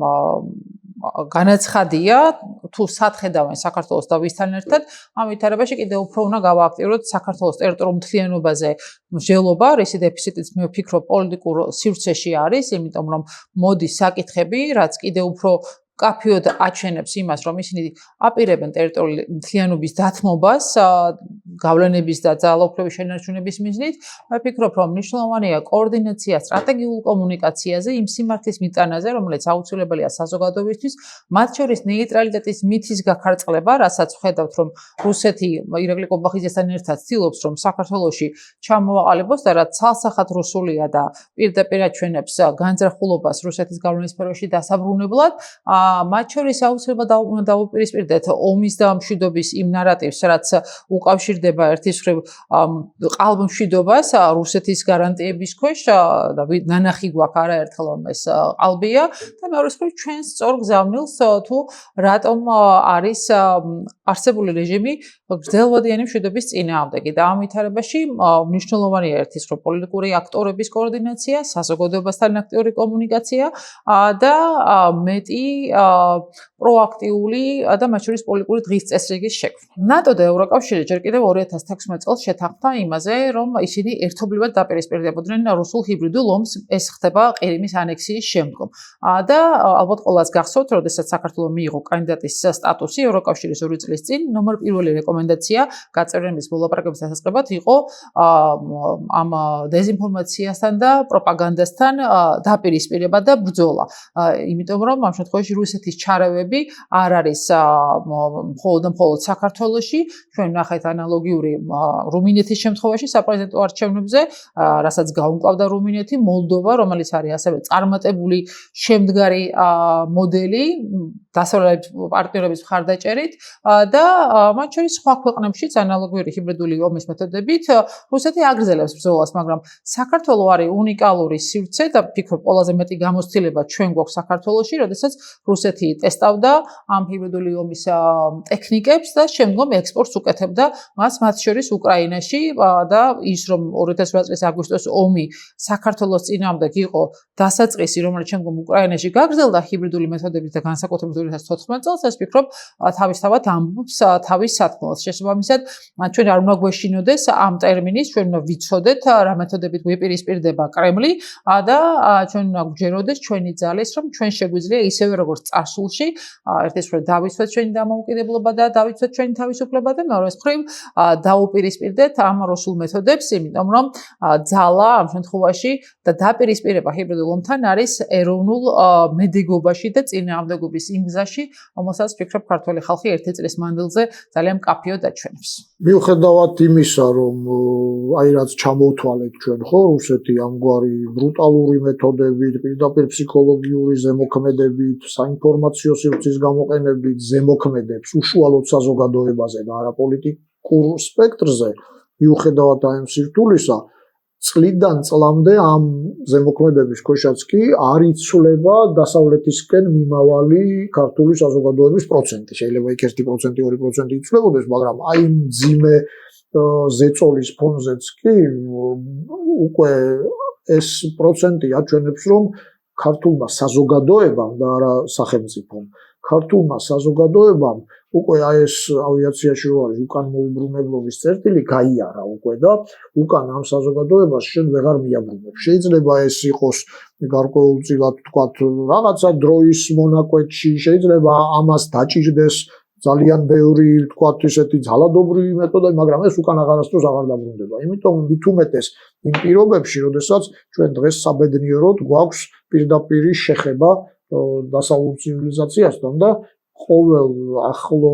განაცხადია თუ სათხედავენ საქართველოს და ვისთან ერთად, ამ ვითარებაში კიდევ უფრო უნდა გავააქტიუროთ საქართველოს ტერიტორიულ მთლიანობაზე მსჯელობა, რისი დეფიციტიც მე ვფიქრობ პოლიტიკურ სივრცეში არის, იმიტომ რომ მოდის საკითხები, რაც კიდევ უფრო კაფიოდ აჩვენებს იმას, რომ ისინი აპირებენ ტერიტორიული მთლიანობის დათმობას, გავლენების და ძალაუფლების შენარჩუნების მიზნით. მე ვფიქრობ, რომ მნიშვნელოვანია კოორდინაცია სტრატეგიულ კომუნიკაციაზე, იმ სიმართლის მიტანაზე, რომელიც აუცილებელია საზოგადოებისთვის, მათ შორის ნეიტრალიტეტის მითის გაქარწყლება, რასაც ვხედავთ, რომ რუსეთი ირაკლი ყობახიძესთან ერთად ცდილობს, რომ საქართველოში ჩამოვაყალიბოს და რაც ცალსახად რუსულია და პირდაპირ აჩვენებს განზრახულობას რუსეთის გავლენის სფეროში დასაბრუნებლად, მათ შორის აუცილებლად დაუპირისპირდეთ ომის და მშვიდობის იმ ნარატივს, რაც უკავშირდება ერთის მხრივ ყალბმშვიდობას რუსეთის გარანტიების ქვეშ და ნანახი გვაქვს არაერთხელ რომ ეს ყალბია და მეორეს მხრივ ჩვენს სწორ გზავნილს თუ რატომ არის არსებული რეჟიმი გრძელვადიანი მშვიდობის წინააღმდეგი და ამ ვითარებაში მნიშვნელოვანია ერთის მხრივ პოლიტიკური აქტორების კოორდინაცია, საზოგადოებასთან აქტიური კომუნიკაცია და მეტი პროაქტიული და მათ შორის პოლიტიკური დღის წესრიგის შექმნა. ნატო და ევროკავშირი ჯერ კიდევ 2016 წელს შეთანხმდა იმაზე, რომ ისინი ერთობლივად დაპირისპირდებოდნენ რუსულ ჰიბრიდულ ომს, ეს ხდება ყირიმის ანექსიის შემდგომ. და ალბათ ყველას გახსოვთ, როდესაც საქართველო მიიღო კანდიდატის სტატუსი ევროკავშირის 2 წლის წინ, ნომერ პირველი რეკომენდაცია გაწევრიანების მოლაპარაკების დასაწყებად იყო ამ დეზინფორმაციასთან და პროპაგანდასთან დაპირისპირება და ბრძოლა. იმიტომ რომ ამ შემთხვევაში რუსეთის ჩარევები არ არის მხოლოდ საქართველოში, ჩვენ ნახეთ ანალოგიური რუმინეთის შემთხვევაში საპრეზიდენტო არჩევნებზე, რასაც გაუმკლავდა რუმინეთი, მოლდოვა, რომელიც არის ასევე წარმატებული შემდგარი მოდელი დასავლეთ პარტნიორების მხარდაჭერით და მათ შორის სხვა ქვეყნებშიც ანალოგიური ჰიბრიდული ომის მეთოდებით რუსეთი აგრძელებს ბრძოლას, მაგრამ საქართველო არის უნიკალური სივრცე და ფიქრობ ყველაზე მეტი გამოცდილება ჩვენ გვაქვს საქართველოში, როდესაც რუსეთი ტესტავდა ამ ჰიბრიდული ომის ტექნიკებს და შემდგომ ექსპორტს უკეთებდა მას მათ შორის უკრაინაში და ის რომ 2008 წლის აგვისტოს ომი საქართველოს წინააღმდეგ იყო დასაწყისი, რომელიც შემდგომ უკრაინაში გაგრძელდა ჰიბრიდული მეთოდებით და განსაკუთრებით 2014 წელს, ეს ფიქრობ თავისთავად ამბობს თავის სათქმელს. შესაბამისად, ჩვენ არ უნდა გვეშინოდეს ამ ტერმინის, ჩვენ უნდა ვიცოდეთ რა მეთოდებით გვიპირისპირდება კრემლი და ჩვენ უნდა გვჯეროდეს ჩვენი ძალის, რომ ჩვენ შეგვიძლია ისევე როგორც წარსულში, ერთის მხრივ დავიცვათ ჩვენი დამოუკიდებლობა და დავიცვათ ჩვენი თავისუფლება და მეორეს მხრივ დაუპირისპირდეთ ამ რუსულ მეთოდებს, იმიტომ რომ ძალა ამ შემთხვევაში და დაპირისპირება ჰიბრიდულ ომთან არის ეროვნულ მედეგობაში და წინააღმდეგობის იმ გზაში, რომელსაც ფიქრობ ქართველი ხალხი ერთი წლის მანძილზე ძალიან მკაფიოდ აჩვენებს. მიუხედავად იმისა, რომ აი რაც ჩამოვთვალეთ ჩვენ ხო, რუსეთი ამგვარი ბრუტალური მეთოდებით, პირდაპირ ფსიქოლოგიური ზემოქმედებით, საინფორმაციო სივრცის გამოყენებით ზემოქმედებს უშუალოდ საზოგადოებაზე და არა პოლიტიკურ სპექტრზე, მიუხედავად ამ სირთულისა, წლიდან წლამდე ამ ზემოქმედების ქვეშაც კი არ იცვლება დასავლეთისკენ მიმავალი ქართული საზოგადოების პროცენტი. შეიძლება იქ 1%, 2% იცვლებოდეს, მაგრამ აი მძიმე ზეწოლის ფონზეც კი უკვე ეს პროცენტი აჩვენებს, რომ ქართულმა საზოგადოებამ და არა სახელმწიფომ, ქართულმა საზოგადოებამ უკვე აი ეს ავიაციაში რო არის უკან მოუბრუნებლობის წერტილი გაიარა უკვე და უკან ამ საზოგადოებას შენ ვეღარ მიაბრუნებ. შეიძლება ეს იყოს გარკვეულწილად თქვათ რაღაცა დროის მონაკვეთში, შეიძლება ამას დაჭირდეს ძალიან ბევრი თქვათ ისეთი ძალადობრივი მეთოდები, მაგრამ ეს უკან აღარასდროს აღარ დაბრუნდება. იმიტომ მით უმეტეს იმ პირობებში, როდესაც ჩვენ დღეს საბედნიეროდ გვაქვს პირდაპირი შეხება დასავლურ ცივილიზაციასთან და ყოველ ახლო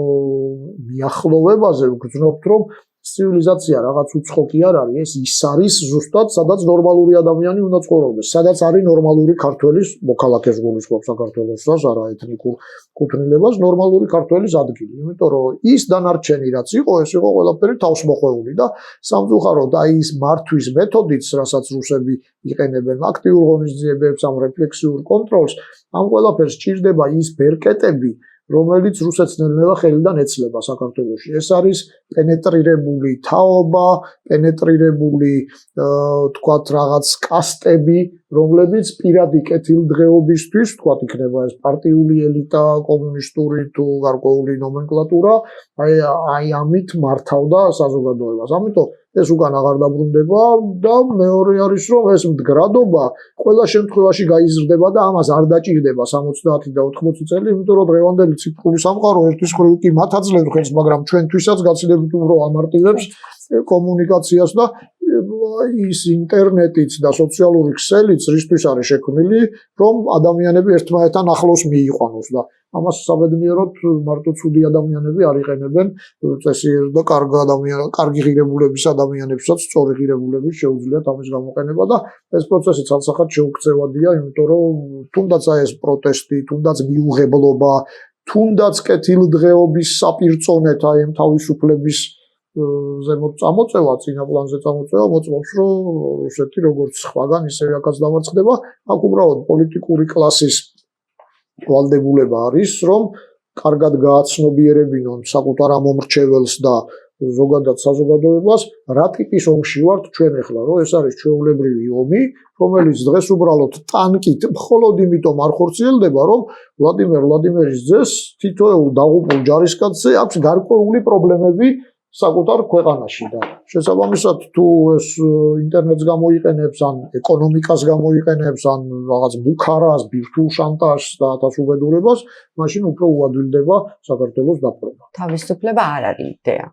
მიახლოვებაზე ვგრძნობთ, რომ ცივილიზაცია რაღაც უცხო კი არ არის, ეს ის არის ზუსტად, სადაც ნორმალური ადამიანი უნდა ცხოვრობდეს, სადაც არის ნორმალური ქართველის მოქალაქეს გულისხმობ საქართველოსაც, არა ეთნიკურ კუთვნილებას, ნორმალური ქართველის ადგილი. იმიტომ რომ ის დანარჩენი რაც იყო, ეს იყო ყველაფერი თავსმოხვეული და სამწუხაროდ აი ის მართვის მეთოდიც, რასაც რუსები იყენებენ აქტიურ ღონისძიებებს, ამ რეფლექსიურ კონტროლს, ამ ყველაფერს სჭირდება ის ბერკეტები, რომელიც რუსეთს ნელ-ნელა ხელიდან ეცლება საქართველოში. ეს არის პენეტრირებული თაობა, პენეტრირებული თქვათ რაღაც კასტები, რომლებიც პირადი კეთილდღეობისთვის, თქვათ იქნება ეს პარტიული ელიტა, კომუნისტური თუ გარკვეული ნომენკლატურა, აი ამით მართავდა საზოგადოებას. ამიტომ ეს უკან აღარ დაბრუნდება და მეორე არის რომ ეს მდგრადობა ყველა შემთხვევაში გაიზრდება და ამას არ დაჭირდება 70 და 80 წელი, იმიტომ რომ დღევანდელი ციფრული სამყარო ერთის მხრივ კი მათ აძლევს ხელს, მაგრამ ჩვენთვისაც გაცილებით უფრო ამარტივებს კომუნიკაციას და ის ინტერნეტიც და სოციალური ქსელიც რისთვის არის შექმნილი, რომ ადამიანები ერთმანეთთან ახლოს მიიყვანოს და ამას საბედნიეროდ მარტო ცუდი ადამიანები არ იყენებენ, წესიერ და კარგი ღირებულების ადამიანებსაც სწორი ღირებულების შეუძლიათ ამის გამოყენება და ეს პროცესი ცალსახად შეუქცევადია, იმიტომ რომ თუნდაც აი ეს პროტესტი, თუნდაც მიუღებლობა, თუნდაც კეთილდღეობის საპირწონეთ აი ამ თავისუფლების ზემოთ წამოწევა, წინა პლანზე წამოწევა მოწმობს, რომ რუსეთი როგორც სხვაგან ისევე აქაც დამარცხდება, აქ უბრალოდ პოლიტიკური კლასის ვალდებულება არის, რომ კარგად გააცნობიერებინონ საკუთარ ამომრჩეველს და ზოგადად საზოგადოებას, რა ტიპის ომში ვართ ჩვენ ახლა, რომ ეს არის ჩვეულებრივი ომი, რომელიც დღეს უბრალოდ ტანკით მხოლოდ იმიტომ არ ხორციელდება, რომ ვლადიმერ ვლადიმერის ძეს თითოეულ დაღუპულ ჯარისკაცზე აქვს გარკვეული პრობლემები საკუთარ ქვეყანაში და შესაბამისად თუ ეს ინტერნეტს გამოიყენებს ან ეკონომიკას გამოიყენებს ან რაღაც ბუქარას, ბირთვულ შანტაჟს და ათას უბედურებას, მაშინ უფრო უადვილდება საქართველოს დაპყრობა. თავისუფლება არ არის იდეა.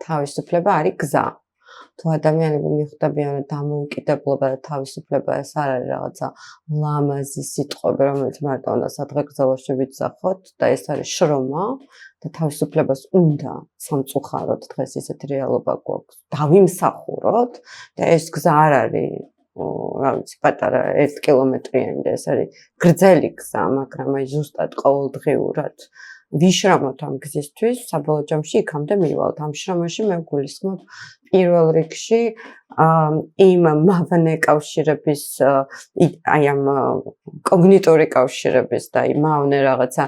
თავისუფლება არის გზა. თუ ადამიანები მიხვდებიან დამოუკიდებლობა და თავისუფლება ეს არ არის რაღაცა ლამაზი სიტყვები, რომელიც მარტო უნდა სადღეგრძელოში ვიცახოთ და ეს არის შრომა და თავისუფლებას უნდა სამწუხაროდ დღეს ისეთი რეალობა გვაქვს. დავიმსახუროთ და ეს გზა არ არის რა ვიცი პატარა 1 კილომეტრიანი და ეს არის გრძელი გზა, მაგრამ აი ზუსტად ყოველდღიურად ვიშრამოთ ამ გზისთვის, საბოლოო ჯამში იქამდე მივალთ. ამ შრომაში მე გულისხმობ პირველ რიგში იმ მავნე კავშირების აი ამ კოგნიტური კავშირების და აი მავნე რაღაცა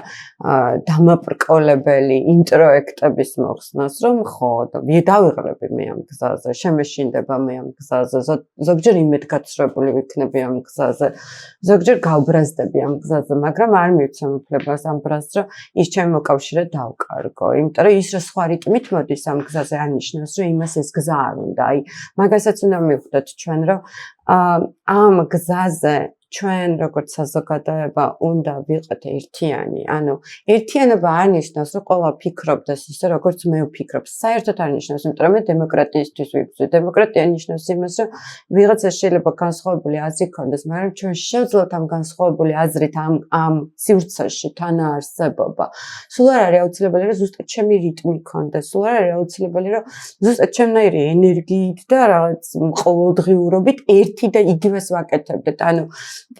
დამაბრკოლებელი ინტროექტების მოხსნას, რომ ხო დავიღრები მე ამ გზაზე, შემეშინდება მე ამ გზაზე, ზოგჯერ იმედგაცრუებული ვიქნები ამ გზაზე, ზოგჯერ გავბრაზდები ამ გზაზე, მაგრამ არ მივცემ უფლებას ამ ბრაზს, რომ ის ჩემი მოკავშირე დავკარგო, იმიტომ რომ ის რა სხვა რიტმით მოდის ამ გზაზე არ ნიშნავს, რომ იმას ეს გზა არ უნდა. აი მაგასაც უნდა მივხვდეთ ჩვენ, რომ ამ გზაზე ჩვენ როგორც საზოგადოება უნდა ვიყოთ ერთიანი. ანუ ერთიანობა არ ნიშნავს, რომ ყველა ფიქრობდეს ისე, როგორც მე ვფიქრობ. საერთოდ არ ნიშნავს, იმიტომ რომ მე დემოკრატიისთვის ვიბრძვი. დემოკრატია ნიშნავს იმას, რომ ვიღაცა შეიძლება განსხვავებული აზრი ქონდეს, მაგრამ ჩვენ შევძლოთ ამ განსხვავებული აზრით ამ სივრცეში თანაარსებობა. სულ არ არის აუცილებელი, რომ ზუსტად ჩემი რიტმი ქონდეს. სულ არ არის აუცილებელი, რომ ზუსტად ჩემნაირი ენერგიით და რაღაც ყოველდღიურობით ერთი და იგივეს ვაკეთებდეთ. ანუ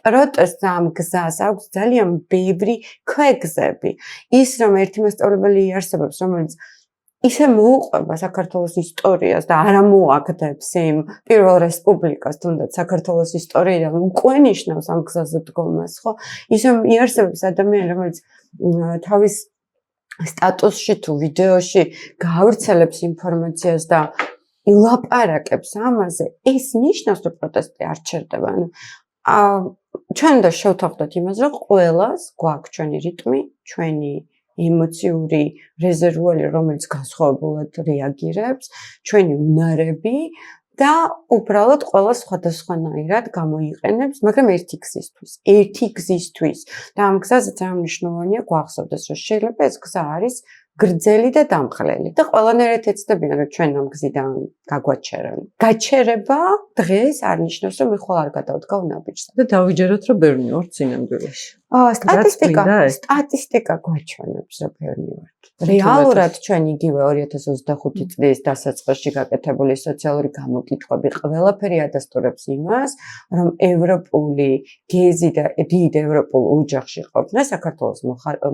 პროტესტს ამ გზას აქვს ძალიან ბევრი ქვეგზები. ის რომ ერთი მასწავლებელი არსებობს, რომელიც ისე მოუყვება საქართველოს ისტორიას და არ ამოაგდებს იმ პირველ რესპუბლიკას, თუნდაც საქართველოს ისტორიიდან უკვე ნიშნავს ამ გზაზე დგომას, ხო? ის რომ იარსებობს ადამიანი, რომელიც თავის სტატუსში თუ ვიდეოში გაავრცელებს ინფორმაციას და ილაპარაკებს ამაზე, ეს ნიშნავს, რომ პროტესტი არ ჩერდება. ჩვენ უნდა შევთანხმდეთ იმას, რომ ყველას გვაქვს ჩვენი რიტმი, ჩვენი ემოციური რეზერვუარი, რომელიც განსხვავებულად რეაგირებს, ჩვენი უნარები და უბრალოდ ყველა სხვადასხვანაირად გამოიყენებს, მაგრამ ერთი გზისთვის. და ამ გზაზე ძალიან მნიშვნელოვანია გვახსოვდეს, რომ შეიძლება ეს გზა არის გრძელი და დამხლელი და ყველანაირად ეცდებიან, რომ ჩვენ ამ გზიდან გაგვაჩერონ. გაჩერება დღეს არ ნიშნავს, რომ მე ხვალ არ გადავდგავ ნაბიჯზე. და დავიჯეროთ, რომ ბერნი ვარ წინამდვილში. სტატისტიკა გვაჩვენებს, რომ ბერნი ვარ. რეალურად ჩვენ იგივე 2025 წლის დასაწყისში გაკეთებული სოციალური გამოკითხვები ყველაფერი ადასტურებს იმას, რომ ევროპული გეზი და დიდ ევროპულ ოჯახში ყოფნა საქართველოს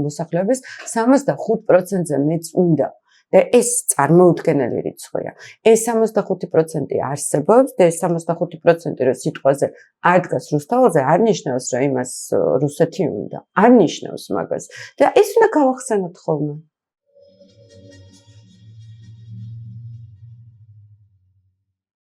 მოსახლეობის 65%-ზე მეც უნდა. და ეს წარმოუდგენელი რიცხვია. ეს 65% არსებობს და ეს 65% რომ სიტყვაზე არ დგას რუსთაველზე არ ნიშნავს, რომ იმას რუსეთი უნდა. არ ნიშნავს მაგას. და ეს უნდა გავახსენოთ ხოლმე.